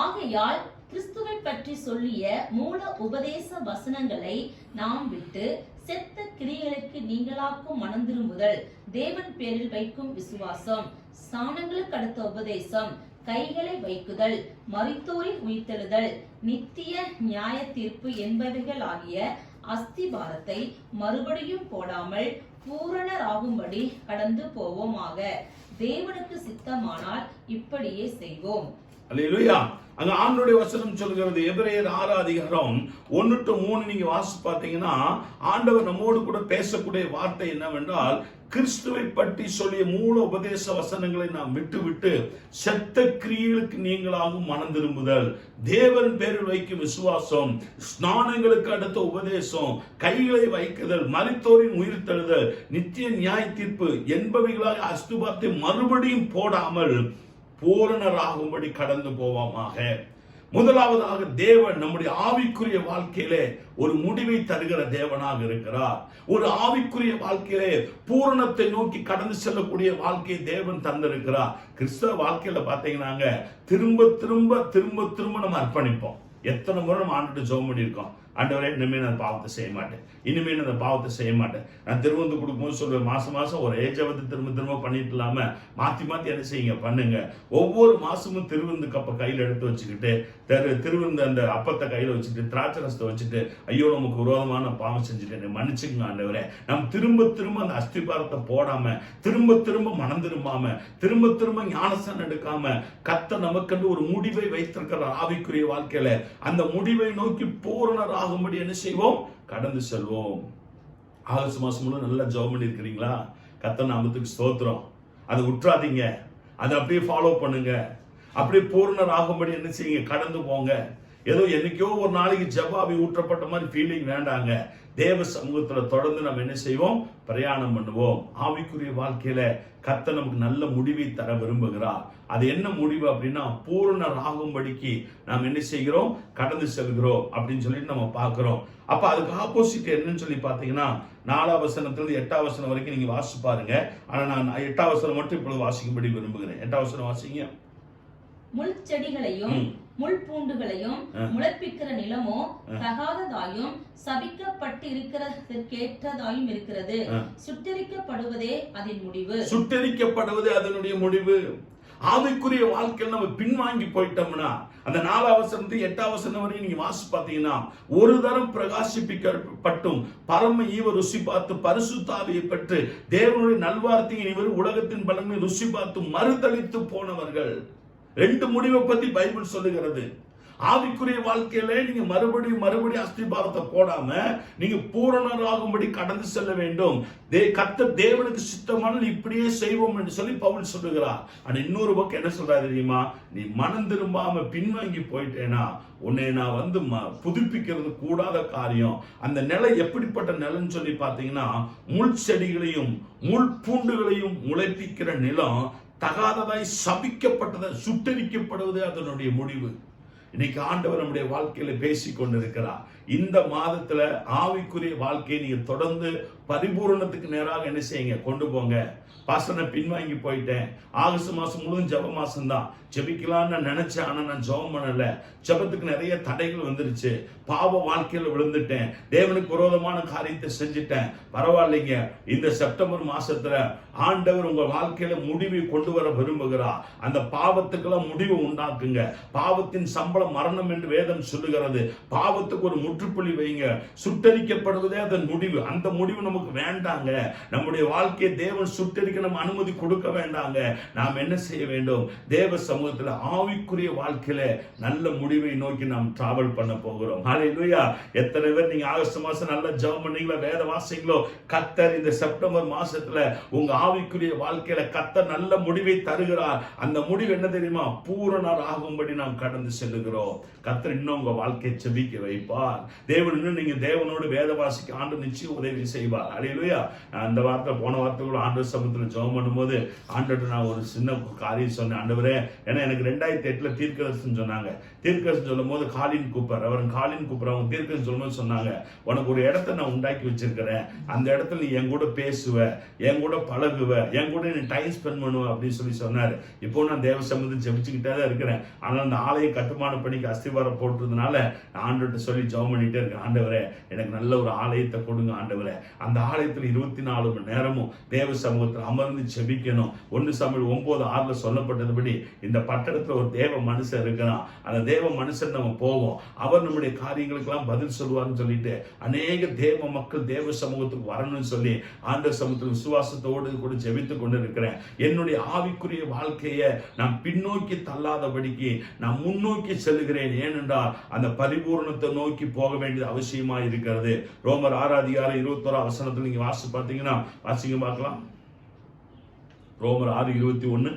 ஆகையால் கிறிஸ்துவை பற்றி சொல்லிய மூல உபதேச வசனங்களை நாம் விட்டு செத்த கிரியைகளுக்கு நீங்களாக்கும் மனம் திரும்புதல், தேவன் பேரில் வைக்கும் விசுவாசம், ஸ்நானங்களுக்கு அடுத்த உபதேசம், கைகளை வைக்குதல், மரித்தோரின் உயிர்த்தெழுதல், நித்திய நியாய தீர்ப்பு என்பவைகள் ஆகிய அஸ்திபாரத்தை மறுபடியும் போடாமல் பூரணராகும்படி கடந்து போவோமாக. தேவனுக்கு சித்தமானால் இப்படியே செய்வோம். அல்லேலூயா. அங்க ஆண்டவருடைய வசனம் சொல்கிறது எபிரேயர் 6வது அதிகாரம் 1-3 நீங்க வாசி பார்த்தீங்கன்னா ஆண்டவர் நம்மோடு கூட பேசக்கூடிய வார்த்தை என்னவென்றால், கிறிஸ்துவை பற்றி சொல்லிய மூல உபதேச வசனங்களை நாம் விட்டு செத்த கிரியைகளுக்கு நீங்களாகும் மனம் திரும்புதல், தேவன் பேரில் வைக்கும் விசுவாசம், ஸ்நானங்களுக்கு அடுத்த உபதேசம், கைகளை வைக்குதல், மரித்தோரின் உயிர்த்தெழுதல், நித்திய நியாய தீர்ப்பு என்பவைகளாக அஸ்திபாரத்தை மறுபடியும் போடாமல் பூரணராகும்படி கடந்து போவோமாக. முதலாவதாக தேவன் நம்முடைய ஆவிக்குரிய வாழ்க்கையிலே ஒரு முடிவை தருகிற தேவனாக இருக்கிறார். ஒரு ஆவிக்குரிய வாழ்க்கையிலே பூரணத்தை நோக்கி கடந்து செல்லக்கூடிய வாழ்க்கையை தேவன் தந்திருக்கிறார். கிறிஸ்தவ வாழ்க்கையில பாத்தீங்கன்னாங்க திரும்ப திரும்ப நம்ம அர்ப்பணிப்போம். எத்தனை முறை நம்ம ஆண்டுட்டு ஜெபம் பண்ணியிருக்கோம், ஆண்டவரே இனிமேல் நான் பாவத்தை செய்ய மாட்டேன், இனிமேல் அந்த பாவத்தை செய்ய மாட்டேன். நான் திருவந்து கொடுக்கும்போது சொல்லுவேன், மாசம் ஒரு ஏஜாவது திரும்ப பண்ணிட்டு இல்லாம மாத்தி என்ன செய்யுங்க, பண்ணுங்க. ஒவ்வொரு மாசமும் திருவிருந்து கப்பை கையில் எடுத்து வச்சுக்கிட்டு, திருவிருந்து அந்த அப்பத்தை கையில வச்சுட்டு, திராட்சை ரசத்தை வச்சுட்டு, ஐயோ நமக்கு விரோதமான பாவம் செஞ்சுட்டேன், மன்னிச்சுங்க ஆண்டவரே. நம்ம திரும்ப அந்த அஸ்திபாரத்தை போடாம, திரும்ப மனம் திரும்பாம, திரும்ப ஞானஸ்தானம் எடுக்காம, கர்த்தர் நமக்கென்று ஒரு முடிவை வைத்திருக்கிற ஆவிக்குரிய வாழ்க்கையில அந்த முடிவை நோக்கி பூரணராகும்படி என்ன செய்வோம், கடந்து செல்வோம். ஆகஸ்ட் மாசம் முழு நல்லா ஜெபம் பண்ணி இருக்கிறீங்களா? கர்த்தர் நாமத்துக்கு ஸ்தோத்திரம். அதை விட்டுறாதீங்க, அதை அப்படியே ஃபாலோ பண்ணுங்க. அப்படியே பூரணராகும்படி என்ன செய்யுங்க, கடந்து போங்க. ஏதோ என்னைக்கோ ஒரு நாளைக்கு ஜெபாவி ஊற்றப்பட்ட மாதிரி ஃபீலிங் வேண்டாங்க. தேவ சமூகத்துல தொடர்ந்து நம்ம என்ன செய்வோம், பிரயாணம் பண்ணுவோம். ஆவிக்குரிய வாழ்க்கையில கர்த்தர் நமக்கு நல்ல முடிவை தர விரும்புகிறார். அது என்ன முடிவு அப்படின்னா, பூரணராகும்படிக்கு நாம் என்ன செய்கிறோம், கடந்து செல்கிறோம் அப்படின்னு சொல்லிட்டு நம்ம பார்க்கிறோம். அப்ப அதுக்கு ஆப்போசிட் என்னன்னு சொல்லி பாத்தீங்கன்னா 4ஆம் வசனத்திலிருந்து 8ஆம் வசனம் வரைக்கும் நீங்க வாசி பாருங்க. ஆனா நான் 8ஆம் வசனம் மட்டும் இப்பொழுது வாசிக்கும்படி விரும்புகிறேன். 8ஆம் வசனம் வாசிங்க. முள் செடிகளையும் முள் பூண்டுகளையும் முளைப்பிக்கிற நிலமோ தகாததாயும் சபிக்கப்பட்டு இருக்கிறதற்கேற்றதாயும் இருக்கிறது. சுட்டெரிக்கப்படுவதே அதன் முடிவு. சுட்டெரிக்கப்படுவதே அதனுடைய முடிவு. ஆவிக்குரிய வாழ்க்கையில் நம்ம பின்வாங்கி போயிட்டோம்னா, அந்த 4ஆம் வசனத்து 8ஆம் வசனம் வரையும் நீங்க வாசி பார்த்தீங்கன்னா, ஒரு தரம் பிரகாசிப்பிக்கப்பட்டும் பரம ஈவ ருசி பார்த்து பரிசுத்தாவியை பெற்று தேவனுடைய நல்வார்த்தையை இவர் உலகத்தின் பலனை ருசி பார்த்து மறுதளித்து போனவர்கள். 2 முடிவை பத்தி பைபிள் சொல்லுகிறது. ஆவிக்குரிய வாழ்க்கையில நீங்க மறுபடியும் அஸ்திபாரத்தை போடாம நீங்க பூரணராகும்படி கடந்து செல்ல வேண்டும். கர்த்தர் தேவனுக்கு சித்தமான இப்படியே செய்வோம் என்று சொல்லி பவுல் சொல்லுகிறார். ஆனா இன்னொரு பக்கம் என்ன சொல்றாரு தெரியுமா, நீ மனம் திரும்பாம பின்வாங்கி போயிட்டேனா உன்னை நான் புதுப்பிக்கிறது கூடாத காரியம். அந்த நிலை எப்படிப்பட்ட நிலைன்னு சொல்லி பாத்தீங்கன்னா, முள் செடிகளையும் முள் பூண்டுகளையும் முளைப்பிக்கிற நிலம் தகாததாய் சபிக்கப்பட்டதை சுட்டரிக்கப்படுவது அதனுடைய முடிவு. இன்னைக்கு ஆண்டவர் நம்முடைய வாழ்க்கையில பேசி கொண்டிருக்கிறார். இந்த மாதத்துல ஆவிக்குரிய வாழ்க்கையை நீங்க தொடர்ந்து பரிபூரணத்துக்கு நேராக என்ன செய்யுங்க, கொண்டு போங்க. பாஸ்டர் நான் பின்வாங்கி போயிட்டேன், ஆகஸ்ட் மாசம் முழுவதும் ஜெப மாசம் தான், ஜெபிக்கலாம்னு நான் நினைச்சேன், ஆனா நான் ஜெபம் பண்ணல, ஜெபத்துக்கு நிறைய தடைகள் வந்துருச்சு, பாவ வாழ்க்கையில விழுந்துட்டேன், தேவனுக்கு விரோதமான காரியத்தை செஞ்சுட்டேன். பரவாயில்லைங்க, இந்த செப்டம்பர் மாசத்துல ஆண்டவர் உங்க வாழ்க்கையில முடிவை கொண்டு வர விரும்புகிறார். அந்த பாவத்துக்கெல்லாம் முடிவு உண்டாக்குங்க. பாவத்தின் சம்பளம் மரணம் என்று வேதம் சொல்லுகிறது. பாவத்துக்கு ஒரு முற்றுப்புள்ளி வைங்க. சுட்டரிக்கப்படுவதே அதன் முடிவு. அந்த முடிவு நமக்கு வேண்டாங்க. நம்முடைய வாழ்க்கையை தேவன் சுட்டரிக்க நம்ம அனுமதி கொடுக்க வேண்டாங்க. நாம் என்ன செய்ய வேண்டும்? தேவ சமூகத்தில் ஆவிக்குரிய வாழ்க்கையில நல்ல முடிவை நோக்கி நாம் டிராவல் பண்ண போகிறோம். ஹல்லேலூயா. எத்தனை பேர் நீங்க ஆகஸ்ட் மாசம் நல்ல ஜெபம் பண்ணீங்களோ, வேத வாசிங்களோ, கர்த்தர் இந்த செப்டம்பர் மாசத்துல உங்க ஆவிக்குரிய வாழ்க்கையில கர்த்தர் நல்ல முடிவை தருகிறார். அந்த முடிவு என்ன தெரியுமா? பூரணர் ஆகும்படி நாம் கடந்து செல்லுகிறோம். கர்த்தர் இன்னும் உங்க வாழ்க்கையை செபிக்க வைப்பார். தேவன் இன்னும் நீங்க தேவனோடு வேத வாசிக்க ஆண்டு நிச்சயம் உதவி செய்வார். ஹல்லேலூயா. அந்த வார்த்தை போன வார்த்தை கூட ஆண்டவர் சமூகத்துல ஜெபம் பண்ணும்போது ஆண்டவர் நான் ஒரு சின்ன காரியம் சொன்னேன். ஆண்டவரே, ஏன்னா எனக்கு 2008 தீர்க்கதரிசனம் சொன்னாங்க. தீர்க்கதரிசனம் சொல்லும் போது காலின் கூப்பர், அவன் காலின் கூப்பர், அவங்க தீர்க்கதரிசனம் சொல்லும்போது சொன்னாங்க, உனக்கு ஒரு இடத்தை நான் உண்டாக்கி வச்சிருக்கிறேன், அந்த இடத்துல நீ என் கூட பேசுவ, என் கூட பழகுவ, என் கூட நீ டைம் ஸ்பெண்ட் பண்ணுவ அப்படின்னு சொல்லி சொன்னாரு. இப்போ நான் தேவ சமூகத்தை ஜெபிச்சுக்கிட்டே தான் இருக்கிறேன். ஆனால் அந்த ஆலய கட்டுமான பணிக்கு அஸ்திவாரம் போட்டுறதுனால நான் ஆண்டவர்கிட்ட சொல்லி ஜெபம் பண்ணிட்டே இருக்கேன். ஆண்டவரே, எனக்கு நல்ல ஒரு ஆலயத்தை கொடுங்க ஆண்டவரே. அந்த ஆலயத்தில் 24 மணி நேரமும் தேவ சமூகத்தில் அமர்ந்து ஜெபிக்கணும். 1 சாமுவேல் 9:6 சொல்லப்பட்டதுபடி இந்த பட்டணத்துல ஒரு தேவ மனுஷன் இருக்கிறான். அந்த தேவ மனுஷன் நம்ம போவோம், அவர் நம்முடைய காரியங்களுக்கெல்லாம் பதில் சொல்லுவார்னு சொல்லிட்டு அநேக தேவ மக்கள் தேவ சமூகத்துக்கு வரணும்னு சொல்லி ஆண்டவர் சமூகத்தில் விசுவாசத்தோடு கூட ஜெபித்துக் கொண்டு இருக்கிறேன். என்னுடைய ஆவிக்குரிய வாழ்க்கையை நான் பின்னோக்கி தள்ளாதபடிக்கு நான் முன்னோக்கி செல்கிறேன். ஏனென்றால் அந்த பரிபூர்ணத்தை நோக்கி போக வேண்டியது அவசியமா இருக்கிறது. ரோமர் 6:21 நீங்க வாசி பார்த்தீங்கன்னா வாசிங்க பார்க்கலாம். ரோமர் 6:21.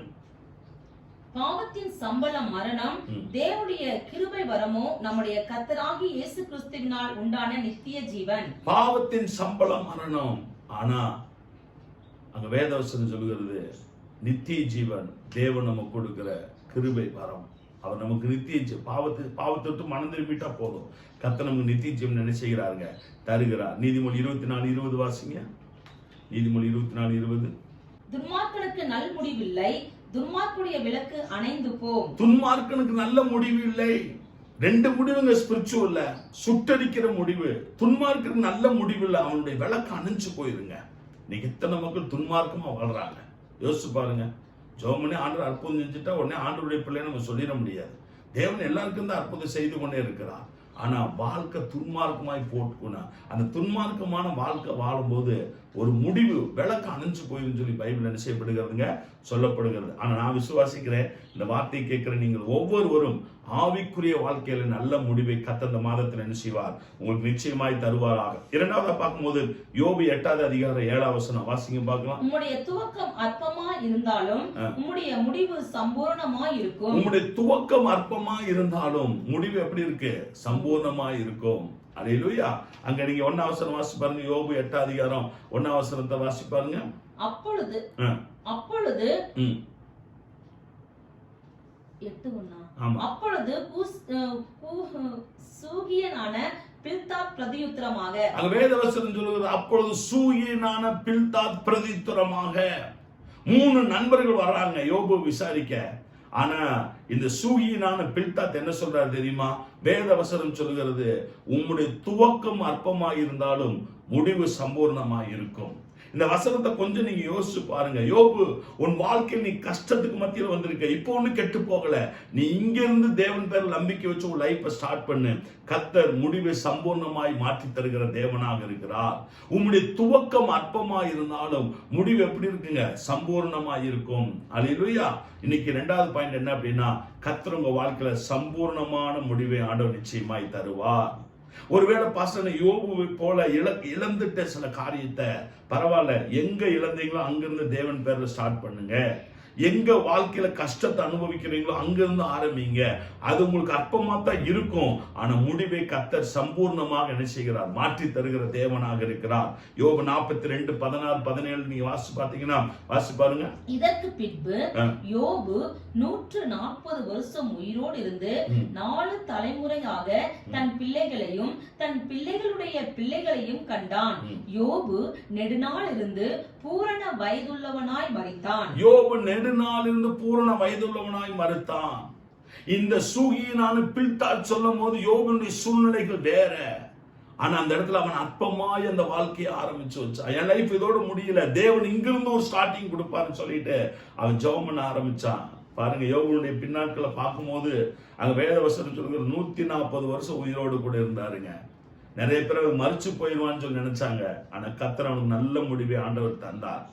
பாவத்தின் சம்பளம் மரணம், தேவனுடைய கிருபை வரமோ நம்முடைய கர்த்தராகிய இயேசு கிறிஸ்துவினால் உண்டான நித்திய ஜீவன். பாவத்தின் சம்பளம் மரணம், ஆனா அங்க வேதவசனம் சொல்லுகிறது நித்திய ஜீவன். தேவன் நமக்கு கொடுக்கிற கிருபை வரம், அவர் நமக்கு நித்திய பாவத்தை விட்டு மனம் திரும்பிட்டா போதும், கர்த்தர் நமக்கு நித்திய ஜீவன் என்ன செய்கிறாருங்க, தருகிறார். நீதிமொழி 24:20 வாசிங்க. நீதிமொழி 24:20. துன்மார்க்கனுக்கு நல் முடிவில்லை, துன்மார்க்குடைய விளக்கு அணைந்து போம். துன்மார்க்கனுக்கு நல்ல முடிவு இல்லை. 2 முடிவுங்க ஸ்பிரிச்சுவல்ல. சுட்டடிக்கிற முடிவு. துன்மார்க்கனுக்கு நல்ல முடிவு இல்லை, அவனுடைய விளக்கு அணைஞ்சு போயிருங்க. இன்னைக்கு எத்தனை மக்கள் துன்மார்க்கமா வாழ்றாங்க யோசிச்சு பாருங்க. ஜெபம் ஆண்டவர் அற்புதம் செஞ்சுட்டா உடனே ஆண்டவருடைய பிள்ளையை நம்ம சொல்லிட முடியாது. தேவன் எல்லாருக்கும் தான் அற்புதம் செய்து கொண்டே இருக்கிறார். ஆனா வாழ்க்கை துன்மார்க்கமாய் போட்டுக்கணும். அந்த துன்மார்க்கமான வாழ்க்கை வாழும்போது ஒரு முடிவு விளக்கு அணைஞ்சு போயிருந்து சொல்லி பைபிள் என்ன செய்யப்படுகிறதுங்க, சொல்லப்படுகிறது. ஆனா நான் விசுவாசிக்கிறேன், இந்த வார்த்தையை கேட்கிற நீங்கள் ஒவ்வொருவரும் ஆவிக்குரிய வாழ்க்கையில நல்ல முடிவை கர்த்தர் இந்த மாதத்தில் என்ன செய்வார், உங்களுக்கு நிச்சயமாய் தருவாராக. 2வதா பார்க்கும்போது யோபு 8:7 வாசிங்க பார்க்கலாம். உம்முடைய துவக்கம் அற்பமா இருந்தாலும் உம்முடைய முடிவு சம்பூர்ணமா இருக்கும். உம்முடைய துவக்கம் அற்பமா இருந்தாலும் முடிவு எப்படி இருக்கு, சம்பூர்ணமா இருக்கும். அல்லேலூயா. அங்க நீங்க 1 வாசி பாருங்க. யோபு 8:1 வாசி பாருங்க. அப்பொழுது 8:1 அப்பொழுது சூகியனான பில்தாத் பிரதியுத்தரமாக, அங்க வேதவசனம் சொல்லுகிறது, அப்பொழுது சூகியனான பில்தாத் பிரதியுத்தரமாக 3 நண்பர்கள் வர்றாங்க யோபு விசாரிக்க. ஆனா இந்த சூகியனான பில்தாத் என்ன சொல்றாரு தெரியுமா? வேதவசனம் சொல்லுகிறது, உம்முடைய துவக்கம் அற்பமாய் இருந்தாலும் முடிவு சம்பூர்ணமாய் இருக்கும். இந்த வசனத்தை கொஞ்சம் நீங்க யோசிச்சு பாருங்க. யோபு, உன் வாழ்க்கையில் நீ கஷ்டத்துக்கு மத்தியில் வந்திருக்க, இப்போ ஒன்னும் கெட்டு போகல. நீ இங்க இருந்து தேவன் பேர் நம்பிக்கை வச்சு உன் லைஃபை ஸ்டார்ட் பண்ணு. கர்த்தர் முடிவை சம்பூர்ணமாய் மாற்றி தருகிற தேவனாக இருக்கிறார். உம்முடைய துவக்கம் அற்பமாய் இருந்தாலும் முடிவு எப்படி இருக்குங்க, சம்பூர்ணமாய் இருக்கும். அல்லேலூயா. இன்னைக்கு 2வது பாயிண்ட் என்ன அப்படின்னா, கர்த்தர் உங்க வாழ்க்கையில சம்பூர்ணமான முடிவை ஆண்டவர் நிச்சயமாய் தருவார். ஒருவேளை பாஸ்டர் யோபுவை போல இழந்துட்ட சில காரியத்தை, பரவாயில்ல, எங்க இழந்தீங்களோ அங்கிருந்து தேவன் பேர்ல ஸ்டார்ட் பண்ணுங்க. எங்க வாழ்க்கையில கஷ்டத்தை அனுபவிக்கிறீங்களோ அங்கிருந்து ஆரம்பிங்க. அது உங்களுக்கு அற்பமா தான் இருக்கும், ஆனா முடிவை கர்த்தர் சம்பூர்ணமாக என்ன செய்கிறார், மாற்றி தருகிற தேவனாக இருக்கிறார். யோபு 42, 16, 17 நீங்க வாசி பாத்தீங்கன்னா வாசி பாருங்க. இதற்கு பின்பு யோபு 140 வருஷம் உயிரோடு இருந்து 4 தலைமுறையாக தன் பிள்ளைகளையும் தன் பிள்ளைகளுடைய பிள்ளைகளையும் கண்டான். யோபு நெடுநாள் இருந்து பூரண வயதுள்ளவனாய் மரித்தான். யோபு நெடுநாள் இருந்து பூரண வயதுள்ளவனாய் மரித்தான். இந்த சூகியினான பில்தாத் சொல்லும் போது யோபுடைய சூழ்நிலைகள் வேற. ஆனா அந்த இடத்துல அவன் அற்பமாய் அந்த வாழ்க்கையை ஆரம்பிச்சு வச்சான். என் லைஃப் இதோட முடியல, தேவன் இங்கிருந்து ஒரு ஸ்டார்டிங் கொடுப்பாருன்னு சொல்லிட்டு அவன் ஜெபம் பண்ண ஆரம்பிச்சான். பாருங்க, யோபுடைய பின்னாட்களை பார்க்கும்போது அங்க வேத வசனம் சொல்லுகிற 140 வருஷம் உயிரோடு கூட இருந்தாருங்க. நிறைய பேர் மறிச்சு போயிடுவான்னு சொல்லி நினைச்சாங்க, ஆனா கர்த்தர் அவனுக்கு நல்ல முடிவை ஆண்டவர் தந்தார்.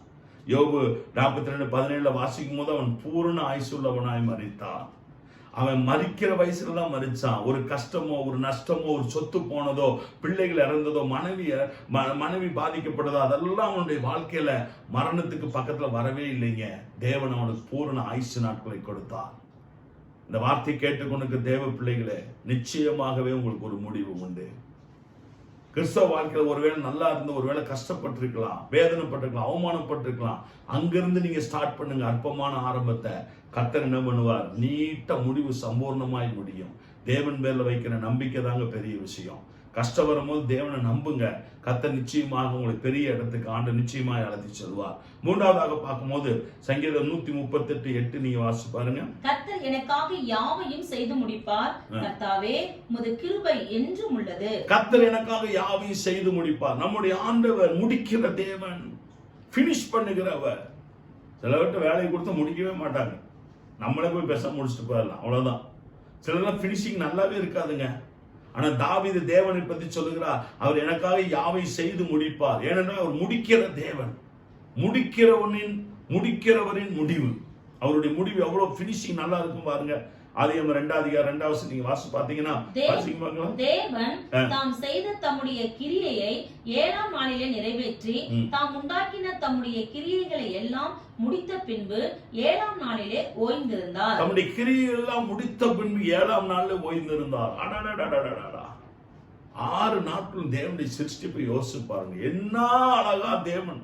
யோபு 42:17 வாசிக்கும் போது அவன் பூரண ஆயுசுள்ளவனாய் மரித்தான். அவன் மரிக்கிற வயசுல தான் மரிச்சான். ஒரு கஷ்டமோ ஒரு நஷ்டமோ ஒரு சொத்து போனதோ பிள்ளைகள் இறந்ததோ மனைவி பாதிக்கப்பட்டதோ அதெல்லாம் அவனுடைய வாழ்க்கையில மரணத்துக்கு பக்கத்துல வரவே இல்லைங்க. தேவன் அவனுக்கு பூரண ஆயுசு நாட்களை கொடுத்தார். இந்த வார்த்தை கேட்டுக்கொண்டு தேவ பிள்ளைகளே, நிச்சயமாகவே உங்களுக்கு ஒரு முடிவு உண்டு. கிறிஸ்தவ வாழ்க்கையில் ஒருவேளை நல்லா இருந்து ஒருவேளை கஷ்டப்பட்டிருக்கலாம், வேதனைப்பட்டிருக்கலாம், அவமானப்பட்டிருக்கலாம். அங்கிருந்து நீங்க ஸ்டார்ட் பண்ணுங்க அற்பமான ஆரம்பத்தை. கர்த்தர் என்ன பண்ணுவார், நீட்ட முடிவு சம்பூர்ணமாய் முடியும். தேவன் பேர்ல வைக்கிற நம்பிக்கை தாங்க பெரிய விஷயம். கஷ்டம் வரும்போது தேவனை நம்புங்க, கர்த்தர் நிச்சயமாக உங்களுக்கு பெரிய இடத்துக்கு ஆண்டு நிச்சயமாக அழைத்து செல்வார். மூன்றாவதாக பார்க்கும்போது சங்கீதம் 138:8 நீங்க வாசி பாருங்க. கர்த்தர் எனக்காக யாவையும் செய்து முடிப்பார், கர்த்தாவே உமது கிருபை என்றும் உள்ளது. கர்த்தர் எனக்காக யாவையும் செய்து முடிப்பார். நம்முடைய ஆண்டவர் முடிக்கிற தேவன், பினிஷ் பண்ணுகிறவர். சிலவர்கிட்ட வேலையை கொடுத்து முடிக்கவே மாட்டாங்க, நம்மளே போய் பேச முடிச்சுட்டு போயிடலாம், அவ்வளவுதான். சிலர்லாம் பினிஷிங் நல்லாவே இருக்காதுங்க. ஆனா தாவீது தேவனை பத்தி சொல்லுகிறார், அவர் எனக்காக யாவை செய்து முடிப்பார். ஏனென்றால் அவர் முடிக்கிற தேவன், முடிக்கிறவரின் முடிவு, அவருடைய முடிவு எவ்வளவு பினிஷிங் நல்லா இருக்கும் பாருங்க. ஆதியாகமம் 2:2 நீங்க வாசி பாத்தீங்கன்னா தேவன் தாம் செய்த தம்முடைய கிரியையை 7ஆம் நாளிலே நிறைவேற்றி தாம் உண்டாக்கின தம்முடைய கிரியைகளை எல்லாம் முடித்த பின்பு 7ஆம் நாளிலே ஓய்ந்திருந்தார். தம்முடைய கிரியைகள் எல்லாம் முடித்த பின்பு 7ஆம் நாளிலே ஓய்ந்திருந்தார். 6 நாட்கள் தேவனுடைய சிருஷ்டிப்பை யோசிச்சு பாருங்க. என்ன அழகா தேவன்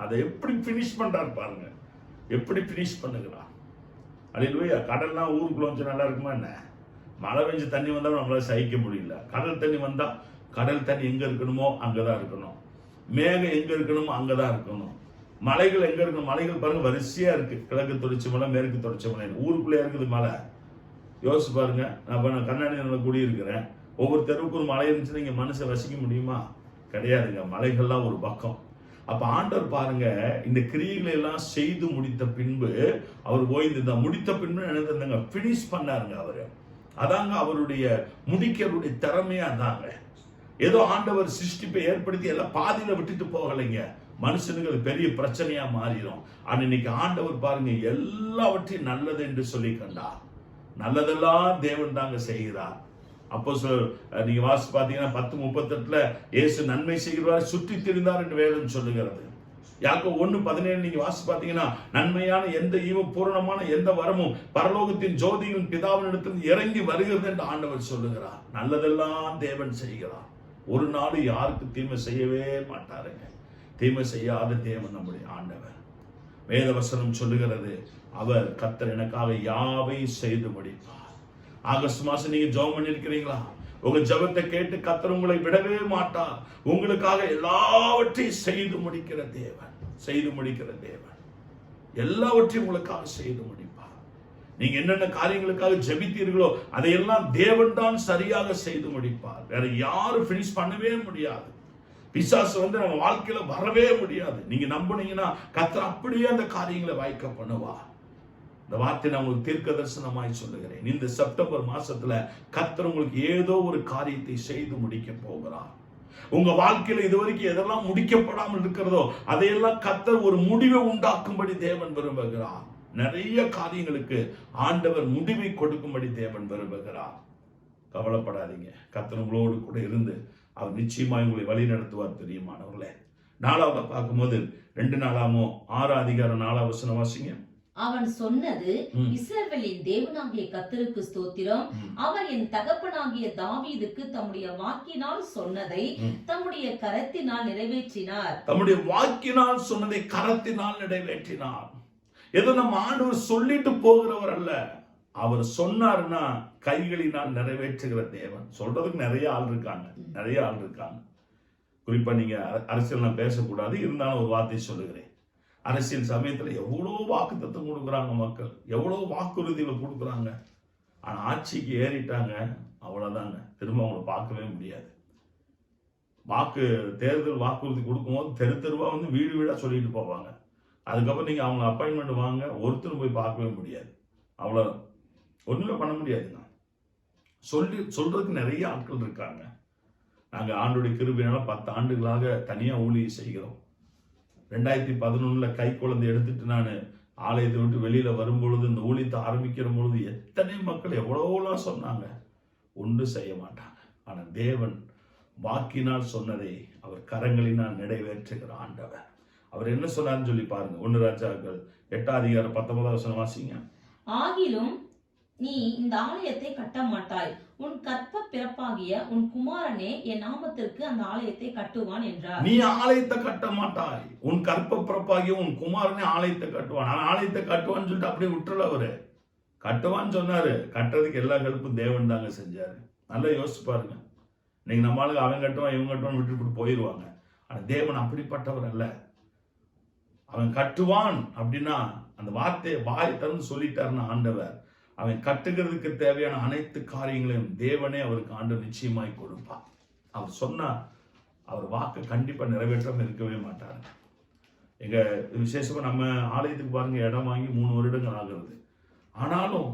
அதை எப்படி பினிஷ் பண்றாரு பாருங்க, எப்படி பினிஷ் பண்ணுகிறார். அல்லேலூயா. கடல்லாம் ஊருக்குள்ள வந்து நல்லா இருக்குமா என்ன? மழை பெஞ்சு தண்ணி வந்தாலும் நம்மளால சகிக்க முடியல. கடல் தண்ணி வந்தா கடல் தண்ணி எங்க இருக்கணுமோ அங்கதான் இருக்கணும். மேகம் எங்க இருக்கணுமோ அங்கதான் இருக்கணும். மலைகள் எங்க இருக்கணும்? மலைகள் பாருங்க வரிசையா இருக்கு. கிழக்கு தொடர்ச்சி மலை, மேற்கு தொடர்ச்சி மலை, ஊருக்குள்ளே இருக்குது மலை. யோசிச்சு பாருங்க. நான் கர்நாடகாவில் குடியிருக்கிறேன். ஒவ்வொரு தெருவுக்கு ஒரு மலை இருந்துச்சுன்னா இங்க மனுஷன் வசிக்க முடியுமா? கிடையாதுங்க. மலைகள்லாம் ஒரு பக்கம். அப்ப ஆண்டவர் பாருங்க, இந்த கிரியைகளை எல்லாம் செய்து முடித்த பின்பு அவர் ஓய்ந்திருந்தார். முடித்த பின்பு நினைந்தாங்க, பினிஷ் பண்ணாருங்க அவரு. அதாங்க அவருடைய முடிக்கிறவருடைய திறமையா இருந்தாங்க. ஏதோ ஆண்டவர் சிருஷ்டிப்பை ஏற்படுத்தி எல்லாம் பாதியில விட்டுட்டு போகலைங்க. மனுஷனுக்கு அது பெரிய பிரச்சனையா மாறிடும். ஆனா இன்னைக்கு ஆண்டவர் பாருங்க எல்லாவற்றையும் நல்லது என்று சொல்லி கண்டார். நல்லதெல்லாம் தேவன் தாங்க செய்கிறார். அப்போ நீங்க வாசி பாத்தீங்கன்னா 10:38 இயேசு நன்மை செய்கிறவர் சுற்றி திரிந்தார் என்று வேதம் சொல்லுகிறது. யாக்கோபு 1:17 நீங்க வாசி பாத்தீங்கன்னா நன்மையான எந்த ஈவும் பூரணமான எந்த வரமும் பரலோகத்தின் ஜோதியின் பிதாவினிடத்தில் இறங்கி வருகிறது என்று ஆண்டவர் சொல்லுகிறார். நல்லதெல்லாம் தேவன் செய்கிறார். ஒரு நாள் யாருக்கு தீமை செய்யவே மாட்டாருங்க. தீமை செய்யாத தேவன் நம்முடைய ஆண்டவர். வேதவசனம் சொல்லுகிறது, அவர் கர்த்தர் எனக்காக யாவை செய்து முடிப்பார். ஆகஸ்ட் மாசம் நீங்க ஜெபம் பண்ணிருக்கிறீங்களா? உங்க ஜெபத்தை கேட்டு கர்த்தர் உங்களை விடவே மாட்டார். உங்களுக்காக எல்லாவற்றையும் செய்து முடிக்கிற தேவன், எல்லாவற்றையும் உங்களுக்காக செய்து முடிப்பார். நீங்க என்னென்ன காரியங்களுக்காக ஜெபித்தீர்களோ அதையெல்லாம் தேவன் தான் சரியாக செய்து முடிப்பார். வேற யாரும் பினிஷ் பண்ணவே முடியாது. பிசாசு நம்ம வாழ்க்கையில வரவே முடியாது. நீங்க நம்புனீங்கன்னா கர்த்தர் அப்படியே அந்த காரியங்களை வாய்க்க பண்ணுவார். இந்த வார்த்தை நான் உங்களுக்கு தீர்க்க தரிசனமாய் சொல்லுகிறேன். இந்த செப்டம்பர் மாசத்துல கர்த்தர் உங்களுக்கு ஏதோ ஒரு காரியத்தை செய்து முடிக்க போகிறார். உங்க வாழ்க்கையில இதுவரைக்கும் எதெல்லாம் முடிக்கப்படாமல் இருக்கிறதோ அதையெல்லாம் கர்த்தர் ஒரு முடிவை உண்டாக்கும்படி தேவன் விரும்புகிறார். நிறைய காரியங்களுக்கு ஆண்டவர் முடிவை கொடுக்கும்படி தேவன் விரும்புகிறார். கவலைப்படாதீங்க. கர்த்தர் உங்களோடு கூட இருந்து அவர் நிச்சயமா உங்களை வழி நடத்துவார். பிரியமானவர்களே, 4வது பார்க்கும்போது 2 நாளாகமம் 6 அதிகாரம் 4 வசனம் வாசிங்க. அவன் சொன்னது, இஸ்ரவேலின் தேவனாகிய கர்த்தருக்கு ஸ்தோத்திரம். அவர் என் தகப்பனாகிய தாவீதுக்கு தம்முடைய வாக்கினால் சொன்னதை தம்முடைய கரத்தினால் நிறைவேற்றினார். தம்முடைய வாக்கினால் சொன்னதை கரத்தினால் நிறைவேற்றினார். ஏதோ நம்ம ஆண்டவர் சொல்லிட்டு போகிறவர் அல்ல, அவர் சொன்னார்னா கைகளினால் நிறைவேற்றுகிற தேவன். சொல்றதுக்கு நிறைய ஆள் இருக்காங்க. குறிப்பா நீங்க அரசியல் நான் பேசக்கூடாது, இருந்தாலும் ஒரு வார்த்தை சொல்லுகிறேன். அரசியல் சமயத்துல எவ்வளவு வாக்குத்தத்தம் கொடுக்குறாங்க மக்கள், எவ்வளவு வாக்குறுதிகள் கொடுக்குறாங்க. ஆனா ஆட்சிக்கு ஏறிட்டாங்க, அவ்வளவுதாங்க, திரும்ப அவங்கள பார்க்கவே முடியாது. தேர்தல் வாக்குறுதி கொடுக்கும்போது தெருவா வந்து வீடு வீடா சொல்லிட்டு போவாங்க. அதுக்கப்புறம் நீங்க அவங்க அப்பாயின்மெண்ட் வாங்க, ஒருத்தரும் போய் பார்க்கவே முடியாது. அவ்வளவு ஒண்ணுமே பண்ண முடியாதுங்க. சொல்றதுக்கு நிறைய ஆட்கள் இருக்காங்க. நாங்க ஆண்டோடைய கிருபையினால 10 ஆண்டுகளாக தனியா ஊழியம் செய்கிறோம். 2011 கை குழந்தை எடுத்துட்டு நான் ஆலயத்தை விட்டு வெளியில வரும்பொழுது, இந்த ஊழியத்தை ஆரம்பிக்கிற பொழுது எத்தனை மக்கள் எவ்வளவுலாம் சொன்னாங்க, ஒன்றும் செய்ய மாட்டாங்க. ஆனா தேவன் வாக்கினால் சொன்னதை அவர் கரங்களினால் நிறைவேற்றுகிற ஆண்டவர். அவர் என்ன சொன்னார்னு சொல்லி பாருங்க. 1 ராஜாக்கள் 8:19 வாசிங்க. ஆகிலும் நீ இந்த ஆலயத்தை கட்ட மாட்டாய், உன் கற்ப பிறப்பாகிய உன் குமாரனே என் நாமத்திற்கு அந்த ஆலயத்தை கட்டுவான் என்றார். நீ ஆலயத்தை கட்ட மாட்டாய், உன் கற்ப பிறப்பாகிய உன் குமாரனே ஆலயத்தை கட்டுவான். ஆலயத்தை கட்டுவான்னு சொல்லிட்டு அப்படியே விட்டுல, அவரு கட்டுவான்னு சொன்னாரு. கட்டுறதுக்கு எல்லா ஹெல்ப்பும் தேவன் தாங்க செஞ்சாரு. நல்லா யோசிச்சு பாருங்க. நீங்க நம்மளுக்கு அவன் கட்டுவான் இவன் கட்டுவான் விட்டுட்டு போயிடுவாங்க. ஆனா தேவன் அப்படிப்பட்டவர் அல்ல. அவன் கட்டுவான் அப்படின்னா அந்த வார்த்தையை வாய் திறந்து சொல்லிட்டாருன்னு ஆண்டவர், அவன் கட்டுகிறதுக்கு தேவையான அனைத்து காரியங்களையும் தேவனே அவருக்கு ஆண்டவர் நிச்சயமாய் கொடுப்பார். அவர் சொன்னா அவர் வாக்கு கண்டிப்பா நிறைவேற்றாம இருக்கவே மாட்டாரு. எங்க விசேஷமா நம்ம ஆலயத்துக்கு பாருங்க, இடம் வாங்கி 3 வருடங்கள் ஆகிறது. ஆனாலும்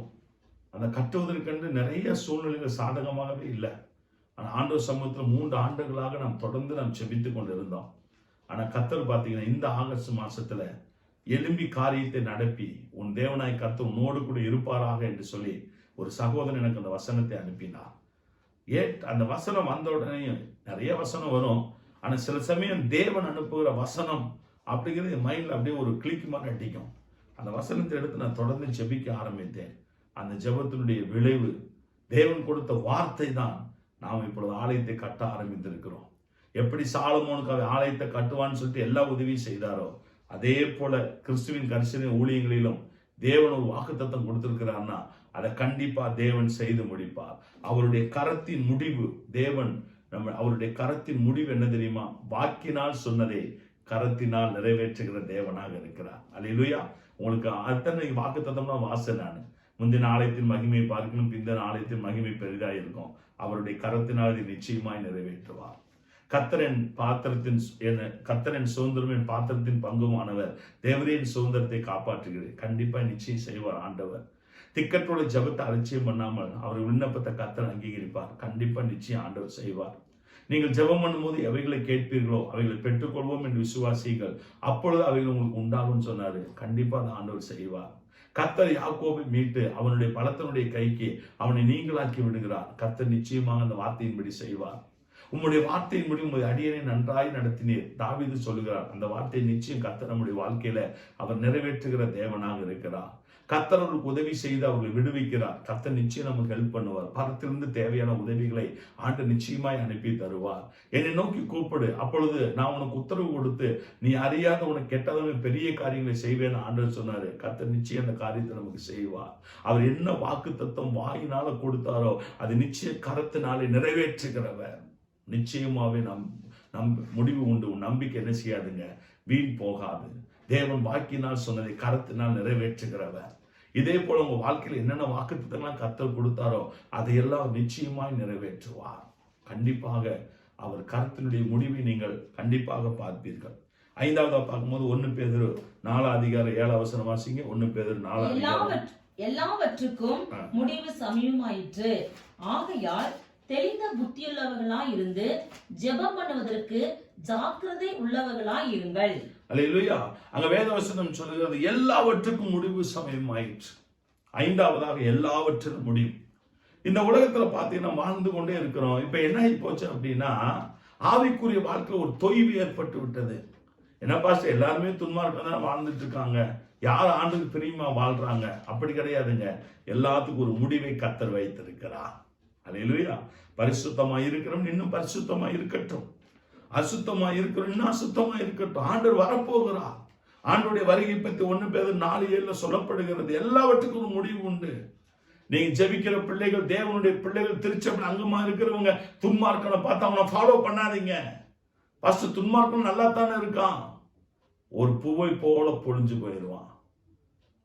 அந்த கட்டுவதற்கென்று நிறைய சூழ்நிலைகள் சாதகமாகவே இல்லை. ஆனா ஆண்டவர் சமூகத்தில் 3 ஆண்டுகளாக நாம் தொடர்ந்து செபித்து கொண்டு இருந்தோம். ஆனா கர்த்தர் பார்த்தீங்கன்னா இந்த ஆகஸ்ட் மாசத்துல எழும்பி காரியத்தை நடப்பி உன் தேவனாய் கர்த்தர் உன்னோடு கூட இருப்பாராக என்று சொல்லி ஒரு சகோதரன் எனக்கு அந்த வசனத்தை அனுப்பினார். அந்த வசனம் வந்த உடனே நிறைய வசனம் வரும். ஆனா சில சமயம் தேவன் அனுப்புகிற வசனம் அப்படிங்கிறது என் மைண்ட்ல அப்படியே ஒரு கிளிக் மாதிரி அடிக்கும். அந்த வசனத்தை எடுத்து நான் தொடர்ந்து ஜெபிக்க ஆரம்பித்தேன். அந்த ஜெபத்தினுடைய விளைவு தேவன் கொடுத்த வார்த்தை தான் நாம் இப்பொழுது ஆலயத்தை கட்ட ஆரம்பித்திருக்கிறோம். எப்படி சாலமோனுக்கு ஆலயத்தை கட்டுவான்னு சொல்லிட்டு எல்லா உதவியும் செய்தாரோ, அதே போல கிறிஸ்துவின் கரிசனை ஊழியங்களிலும் தேவன் ஒரு வாக்குத்தத்தம் கொடுத்திருக்கிறார்னா அதை கண்டிப்பா தேவன் செய்து முடிப்பார். அவருடைய கரத்தின் முடிவு அவருடைய கரத்தின் முடிவு என்ன தெரியுமா? வாக்கினால் சொன்னதை கரத்தினால் நிறைவேற்றுகிற தேவனாக இருக்கிறார். அல்லேலூயா. உங்களுக்கு அத்தனை வாக்குத்தத்தம்னா வாசல். நான் முந்தின ஆலயத்தின் மகிமையை பார்க்கணும், பிந்தின ஆலயத்தின் மகிமை பெரிதாக இருக்கும். அவருடைய கரத்தினால் இதை நிச்சயமாய் நிறைவேற்றுவார். கர்த்தரின் சுதந்திரம் என் பாத்திரத்தின் பங்குமானவர், தேவரின் சுதந்திரத்தை காப்பாற்றுகிறேன். கண்டிப்பா நிச்சயம் செய்வார் ஆண்டவர். திக்கற்றோட ஜபத்தை அலட்சியம் பண்ணாமல் அவர் விண்ணப்பத்தை கர்த்தர் அங்கீகரிப்பார். கண்டிப்பா நிச்சயம் ஆண்டவர் செய்வார். நீங்கள் ஜெபம் பண்ணும்போது எவைகளை கேட்பீர்களோ அவைகளை பெற்றுக்கொள்வோம் என்று விசுவாசிகள், அப்பொழுது அவைகள் உங்களுக்கு உண்டாகும் சொன்னாரு. கண்டிப்பா அந்த ஆண்டவர் செய்வார். கர்த்தர் யாக்கோபை மீட்டு அவனுடைய பலத்தினுடைய கைக்கு அவனை நீங்களாக்கி விடுகிறார். கர்த்தர் நிச்சயமாக அந்த வார்த்தையின்படி செய்வார். உம்முடைய வார்த்தையின்படி உங்களுடைய அடியனை நன்றாய் நடத்தினீர் தாவீது சொல்லுகிறார். அந்த வார்த்தையை நிச்சயம் கர்த்தர் நம்முடைய வாழ்க்கையில அவர் நிறைவேற்றுகிற தேவனாக இருக்கிறார். கர்த்தர் அவர்களுக்கு உதவி செய்து அவர்களை விடுவிக்கிறார். கர்த்தர் நிச்சயம் நமக்கு ஹெல்ப் பண்ணுவார். பரத்திலிருந்து தேவையான உதவிகளை ஆண்டு நிச்சயமாய் அனுப்பி தருவார். என்னை நோக்கி கூப்பிடு, அப்பொழுது நான் உனக்கு உத்தரவு கொடுத்து நீ அறியாத உனக்கு கெட்டதவங்க பெரிய காரியங்களை செய்வேன் ஆண்டவர் சொன்னாரு. கர்த்தர் நிச்சயம் அந்த காரியத்தை நமக்கு செய்வார். அவர் என்ன வாக்கு தத்துவம் வாயினால கொடுத்தாரோ அது நிச்சய கரத்தினாலே நிறைவேற்றுகிறவர். நிச்சயமாவே நம் முடிவு உண்டு. நம்பிக்கை என்ன செய்யாதுங்க, வீண் போகாது. தேவன் வாக்கினால் சொன்னதை கரத்தினால் நிறைவேற்றுகிறவர். இதே போல உங்க வாழ்க்கையில் என்னென்ன வாக்குத்தத்தங்கள்லாம் கர்த்தர் கொடுத்தாரோ அதையெல்லாம் நிச்சயமாய் நிறைவேற்றுவார். கண்டிப்பாக அவர் கரத்தினுடைய முடிவை நீங்கள் கண்டிப்பாக பார்ப்பீர்கள். 5ஆவதா பார்க்கும்போது 1 பேதுரு 4:7 வாசிங்க. 1 பேதுரு 4. எல்லாவற்றுக்கும் முடிவு சமயமாயிற்று. ஆகையால் தெளிந்த புத்தியுள்ளவர்களாய் இருந்து ஜெபம் பண்ணுவதற்கு ஜாக்கிரதை உள்ளவர்களாய் இருங்கள். அல்லேலூயா. அங்க வேதவசனம் சொல்லுகிறது எல்லாவற்றுக்கும் முடிவு சமயமாயிற்று. 5ஆவதாக எல்லாவற்றுக்கும் முடிவு. இந்த உலகத்துல பாத்தீங்கன்னா வாழ்ந்து கொண்டே இருக்கிறோம். இப்ப என்ன ஆகி போச்சு அப்படின்னா, ஆவிக்குரிய வாழ்க்கையில் ஒரு தொய்வு ஏற்பட்டு விட்டது. என்ன பாஸ்டர், எல்லாருமே துன்மார்க்கம் தான் வாழ்ந்துட்டு இருக்காங்க, யார் ஆண்டுக்கு பிரியமா வாழ்றாங்க? அப்படி கிடையாதுங்க. எல்லாத்துக்கும் ஒரு முடிவை கர்த்தர் வைத்திருக்கிறார். அல்லேலூயா. பரிசுத்தமா இருக்கிறோம், இன்னும் பரிசுத்தமா இருக்கட்டும். அசுத்தமா இருக்கிறோம், இன்னும் அசுத்தமா இருக்கட்டும். ஆண்டவர் வரப்போகிறார். ஆண்டவருடைய வருகை பற்றி 1 பேதுரு 4:7 சொல்லப்படுகிறது. எல்லாவற்றுக்கும் ஒரு முடிவு உண்டு. நீங்க ஜெபிக்கிற பிள்ளைகள், தேவனுடைய பிள்ளைகள், திருச்சபையில் அங்கமா இருக்கிறவங்க, துன்மார்க்கனை பார்த்து அவனை ஃபாலோ பண்ணாதீங்க. ஃபர்ஸ்ட் துன்மார்க்கன் நல்லா தானே இருக்கான், ஒரு பூவை போல பொழிஞ்சு போயிடுவான்.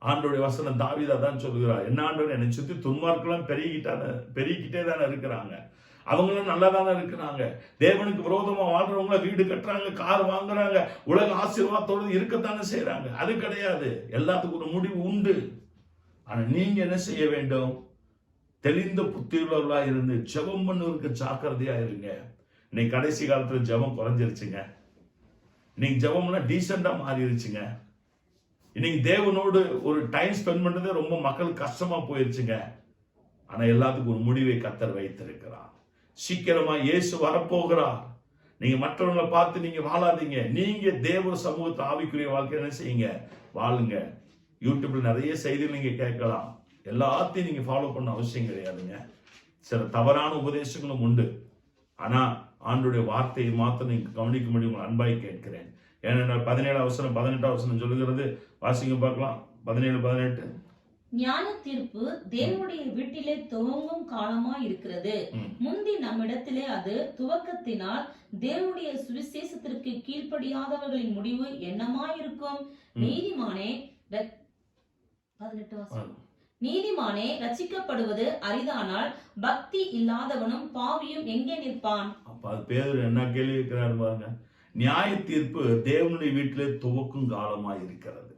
ஆண்டோடைய வசனம் தாவீது தான் சொல்லுகிறார், என்ன ஆண்டவர், என்னை சுத்தி துன்மார்க்கெல்லாம் பெருகிக்கிட்டே தானே இருக்கிறாங்க, அவங்களும் நல்லா தானே இருக்கிறாங்க. தேவனுக்கு விரோதமா வாழ்றவங்கள வீடு கட்டுறாங்க, கார் வாங்குறாங்க, உலக ஆசீர்வாதத்தோடு இருக்கத்தானே செய்யறாங்க. அது கிடையாது. எல்லாத்துக்கும் ஒரு முடிவு உண்டு. ஆனா நீங்க என்ன செய்ய வேண்டும்? தெளிந்த புத்தியுள்ளவர்களா இருந்து ஜெபம் பண்ணுவதற்கு ஜாக்கிரதையா இருங்க. இன்னைக்கு கடைசி காலத்துல ஜெபம் குறைஞ்சிருச்சுங்க. இன்னைக்கு ஜெபம்னா டீசெண்டா மாறிடுச்சுங்க. இன்னைக்கு தேவனோடு ஒரு டைம் ஸ்பெண்ட் பண்றதே ரொம்ப மக்களுக்கு கஷ்டமா போயிருச்சுங்க. ஆனா எல்லாத்துக்கும் ஒரு முடிவை கர்த்தர் வைத்திருக்கிறார். சீக்கிரமா இயேசு வரப்போகிறார். நீங்க மற்றவங்களை பார்த்து நீங்க வாழாதீங்க. நீங்க தேவ சமூகத்தை ஆவிக்குரிய வாழ்க்கை என்ன செய்யுங்க? வாழுங்க. யூடியூப்ல நிறைய செய்திகள் நீங்க கேட்கலாம். எல்லாத்தையும் நீங்க ஃபாலோ பண்ண அவசியம் கிடையாதுங்க. சில தவறான உபதேசங்களும் உண்டு. ஆனா ஆண்டுடைய வார்த்தையை மாத்திரம் நீங்க கவனிக்கும்படி உங்கள் அன்பாய் கேட்கிறேன். ஏனென்றால் 17:18 சொல்லுகிறது. வாசிங்க பார்க்கலாம். 17:18. ஞான தீர்ப்பு தேவனுடைய வீட்டிலே துவங்கும் காலமா இருக்கிறது. முந்தி நம்மிடத்திலே அது துவக்கத்தினால் தேவனுடைய சுவிசேஷத்திற்கு கீழ்ப்படியாதவர்களின் முடிவு என்னமாயிருக்கும்? நீதிமானே ரட்சிக்கப்படுவது அரிதானால் பக்தி இல்லாதவனும் பாவியும் எங்கே நிற்பான்? அப்ப அது பேதுரு என்ன கேள்வி இருக்கிறாரு பாருங்க. நியாய தீர்ப்பு தேவனுடைய வீட்டிலே துவக்கும் காலமா இருக்கிறது.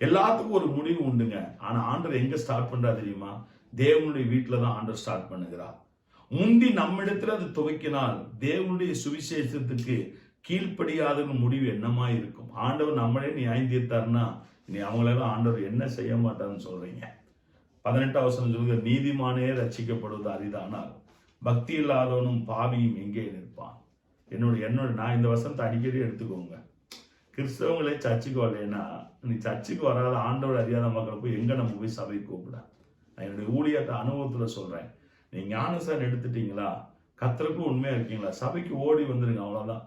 எல்லாத்துக்கும் ஒரு முடிவு உண்டுங்க. ஆனா ஆண்டவர் எங்க ஸ்டார்ட் பண்றா தெரியுமா? தேவனுடைய வீட்டுல தான் ஆண்டவர் ஸ்டார்ட் பண்ணுகிறார். முந்தி நம்மிடத்துல அது துவக்கினால் தேவனுடைய சுவிசேஷத்துக்கு கீழ்ப்படியாத முடிவு என்னமா இருக்கும்? ஆண்டவர் நம்மளே நியாயம் தீர்த்தாருன்னா நீ அவங்களெல்லாம் ஆண்டவர் என்ன செய்ய மாட்டாருன்னு சொல்றீங்க? 18 சொல்லுங்க, நீதிமானே ரட்சிக்கப்படுவது அரிதானால் பக்தி இல்லாதவனும் பாவியும் எங்கே நிற்பான்? என்னோட நான் இந்த வசனத்தை அடிக்கடி எடுத்துக்கோங்க. கிறிஸ்தவங்களே சர்ச்சுக்கு வரலைன்னா நீ சர்ச்சுக்கு வராத ஆண்டவர் அறியாத மக்களை போய் எங்க நம்ம போய் சபை கூப்பிட? நான் என்னுடைய ஊழியத்தை அனுபவத்துல சொல்றேன். நீ ஞானசாரம் எடுத்துட்டீங்களா? கர்த்தருக்கும் உண்மையா இருக்கீங்களா? சபைக்கு ஓடி வந்துருங்க. அவ்வளவுதான்.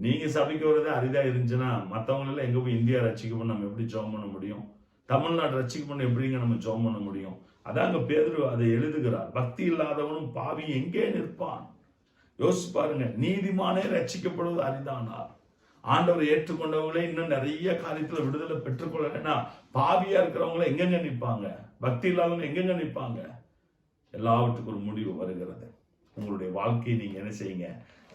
நீங்க சபைக்கு வரதே அரிதா இருந்துச்சுன்னா மற்றவங்க எல்லாம் எங்க போய் இந்தியா ரட்சிக்க பண்ண நம்ம எப்படி ஜெபம் பண்ண முடியும்? தமிழ்நாடு ரட்சிக்க பண்ண எப்படிங்க நம்ம ஜெபம் பண்ண முடியும்? அதாங்க பேதுரு அதை எழுதுகிறார். பக்தி இல்லாதவனும் பாவி எங்கே நிற்பான்? யோசிச்சு பாருங்க. நீதிமானே ரட்சிக்கப்படுவது அரிதானார். ஆண்டவரை ஏற்றுக்கொண்டவங்களே இன்னும் நிறைய காரியத்துல விடுதலை பெற்றுக்கொள்ளலைன்னா பாவியா இருக்கிறவங்கள எங்கெங்க நிற்பாங்க? பக்தி இல்லாதவங்க எங்கெங்க நிற்பாங்க? எல்லாவற்றுக்கும் ஒரு முடிவு வருகிறது. உங்களுடைய வாழ்க்கையை நீங்க என்ன செய்யுங்க?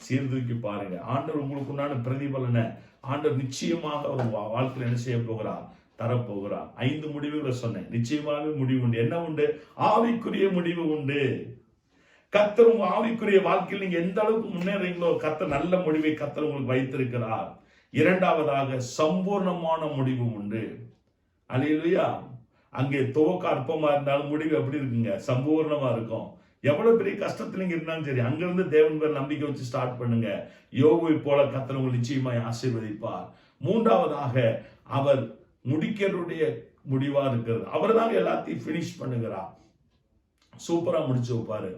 சீர்தூக்கி பாருங்க. ஆண்டவர் உங்களுக்கு உண்டான பிரதிபலனை ஆண்டவர் நிச்சயமாக ஒரு வாழ்க்கையில் என்ன செய்ய போகிறார்? தரப்போகிறார். 5 முடிவுகளை சொன்னேன். நிச்சயமாகவே முடிவு உண்டு. என்ன உண்டு? ஆவிக்குரிய முடிவு உண்டு. கர்த்தர் உங்க ஆவிக்குரிய வாழ்க்கையில் நீங்க எந்த அளவுக்கு முன்னேறீங்களோ கர்த்தர் நல்ல முடிவை கர்த்தர் உங்களுக்கு வைத்திருக்கிறார். 2வது சம்பூர்ணமான முடிவு உண்டு. அல்லேலூயா. அங்கே துவக்க அற்பமா இருந்தாலும் முடிவு எப்படி இருக்குங்க? சம்பூர்ணமா இருக்கும். எவ்வளவு பெரிய கஷ்டத்துல நீங்க இருந்தாலும் சரி, அங்கிருந்து தேவன் பேர் நம்பிக்கை வச்சு ஸ்டார்ட் பண்ணுங்க. யோபுவை போல கர்த்தர் உங்களை நிச்சயமாய் ஆசீர்வதிப்பார். 3வது அவர் முடிக்கிறதுடைய முடிவா இருக்கிறது. அவர் தான் எல்லாத்தையும் பினிஷ் பண்ணுகிறார். சூப்பரா முடிச்சு வைப்பாரு.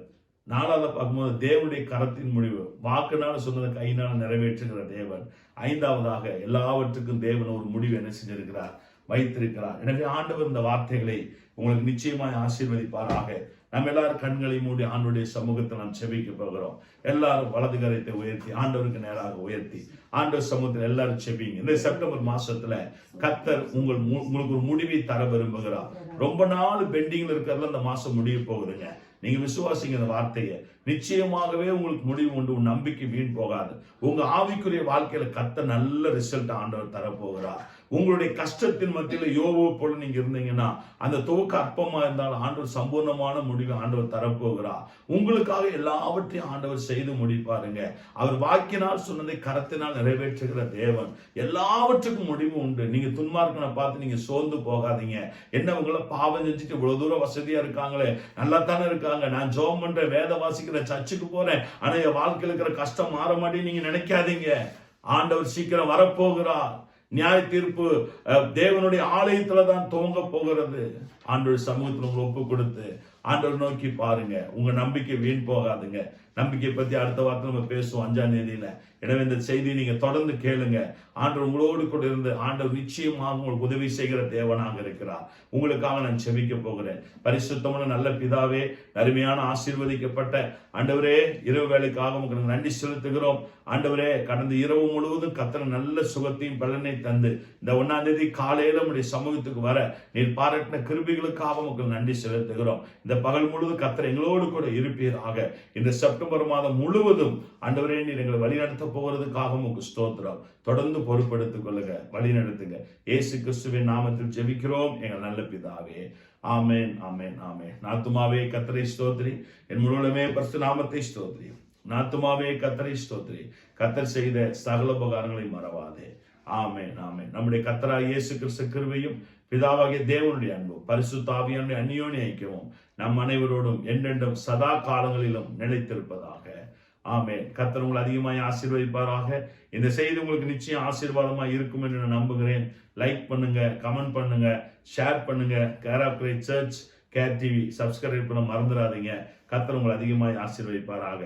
4வது பார்க்கும்போது தேவனுடைய கரத்தின் முடிவு. வாக்குனால சொன்னதை கையினால நிறைவேற்றுகிற தேவன். 5வது எல்லாவற்றுக்கும் தேவன் ஒரு முடிவு என்ன செஞ்சிருக்கிறார்? வைத்திருக்கிறார். எனவே ஆண்டவர் இந்த வார்த்தைகளை உங்களுக்கு நிச்சயமாய் ஆசீர்வதிப்பாராக. நம்ம எல்லாரும் கண்களை மூடி ஆண்டவருடைய சமூகத்தை நாம் செபிக்க போகிறோம். எல்லாரும் வலது கரத்தை உயர்த்தி ஆண்டவருக்கு நேராக உயர்த்தி ஆண்டவர் சமூகத்தில் எல்லாரும் செபிங்க. இந்த செப்டம்பர் மாசத்துல கர்த்தர் உங்களுக்கு ஒரு முடிவை தர விரும்புகிறார். ரொம்ப நாள் பெண்டிங்ல இருக்கிறதுல இந்த மாசம் முடிய போகுதுங்க. நீங்க விசுவாசிங்க இந்த வார்த்தையை. நிச்சயமாகவே உங்களுக்கு முடிவு உண்டு. நம்பிக்கை வீண் போகாது. உங்க ஆவிக்குரிய வாழ்க்கையில கர்த்தர் நல்ல ரிசல்ட் ஆண்டவர் தரப்போகிறார். உங்களுடைய கஷ்டத்தின் மத்தியில யோபு போல நீங்க இருந்தீங்கன்னா அந்த துவக்க அற்பமா இருந்தாலும் ஆண்டவர் சம்பூர்ணமான முடிவு ஆண்டவர் தரப்போகிறார். உங்களுக்காக எல்லாவற்றையும் ஆண்டவர் செய்து முடிப்பாருங்க. அவர் வாக்கினால் சொன்னதை கரத்தினால் நிறைவேற்றுகிற தேவன். எல்லாவற்றுக்கும் முடிவு உண்டு. நீங்க துன்மார்க்கனை பார்த்து நீங்க சோர்ந்து போகாதீங்க. என்ன உங்களை பாவம் செஞ்சுட்டு இவ்வளவு தூரம் வசதியா இருக்காங்களே, நல்லா தானே இருக்காங்க, நான் ஜெபம் பண்றேன், வேத வாசிக்கிற, சர்ச்சுக்கு போறேன், ஆனா என் வாழ்க்கையில் இருக்கிற கஷ்டம் மாற மாட்டேன்னு நீங்க நினைக்காதீங்க. ஆண்டவர் சீக்கிரம் வரப்போகிறார். நியாய தீர்ப்பு தேவனுடைய ஆலயத்துல தான் துவங்க போகிறது. ஆண்டவர் சமூகத்தில் உங்களை ஒப்பு கொடுத்து ஆண்டவர் நோக்கி பாருங்க. உங்க நம்பிக்கை வீண் போகாதுங்க. நம்பிக்கை பத்தி அடுத்த வாரத்தில் நம்ம பேசுவோம் 5ஆம் தேதியில. எனவே இந்த செய்தியை நீங்க தொடர்ந்து கேளுங்க. ஆண்டவர் உங்களோடு கூட இருந்து ஆண்டவர் நிச்சயமாக உங்களுக்கு உதவி செய்கிற தேவனாக இருக்கிறார். உங்களுக்காக நான் செபிக்க போகிறேன். பரிசுத்தமான நல்ல பிதாவே, அருமையான ஆசீர்வதிக்கப்பட்ட ஆண்டவரே, இரவு வேலைக்காக உங்களுக்கு நன்றி செலுத்துகிறோம். ஆண்டவரே, கடந்த இரவு முழுவதும் கர்த்தர் நல்ல சுகத்தையும் பலனை தந்து இந்த 1ஆம் தேதி காலையில நம்முடைய சமூகத்துக்கு வர நீர் பாராட்டின கிருபைகளுக்காக உங்களுக்கு நன்றி செலுத்துகிறோம். இந்த பகல் முழுவதும் கர்த்தர் எங்களோடு கூட இருப்பீராக. இந்த செப்டம்பர் மாதம் முழுவதும் ஆண்டவரே, நீர் எங்களை வழிநடத்த போகிறதுக்காக உங்களுக்கு ஸ்தோத்திரம். தொடர்ந்து பொறுப்படுத்திக் கொள்ளுங்க, வழி நடத்துங்க. இயேசு கிறிஸ்துவின் நாமத்தில் ஜெபிக்கிறோம் எங்கள் நல்ல பிதாவே. ஆமென், ஆமென், ஆமென். நாத்துமாவே கர்த்தரை ஸ்தோத்திரி, என் முழுவதுமே பரிசுத்த நாமத்தை ஸ்தோத்திரி. நாத்துமாவே கர்த்தரை ஸ்தோத்திரி, கர்த்தர் செய்த சகல உபகாரங்களை மறவாதே. ஆமென், ஆமென். நம்முடைய கர்த்தராகிய இயேசு கிறிஸ்து கிருபையும் பிதாவாகிய தேவனுடைய அன்பும் பரிசுத்த ஆவியானவருடைய அந்யோன்ய ஐக்கியமும் நம் அனைவரோடும் என்றென்றும் சதா காலங்களிலும் நிலைத்திருப்பதாக. ஆமென். கர்த்தர் உங்களை அதிகமாய் ஆசீர்வதிப்பாராக. இந்த செய்தி உங்களுக்கு நிச்சயம் ஆசீர்வாதமாக இருக்கும் என்று நான் நம்புகிறேன். லைக் பண்ணுங்க, கமெண்ட் பண்ணுங்க, ஷேர் பண்ணுங்க. Care of Christ church care TV subscribe பண்ண மறந்துடாதீங்க. கர்த்தர் உங்களை அதிகமாய் ஆசீர்வதிப்பாராக.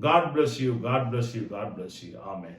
God bless you, God bless you, God bless you. Amen.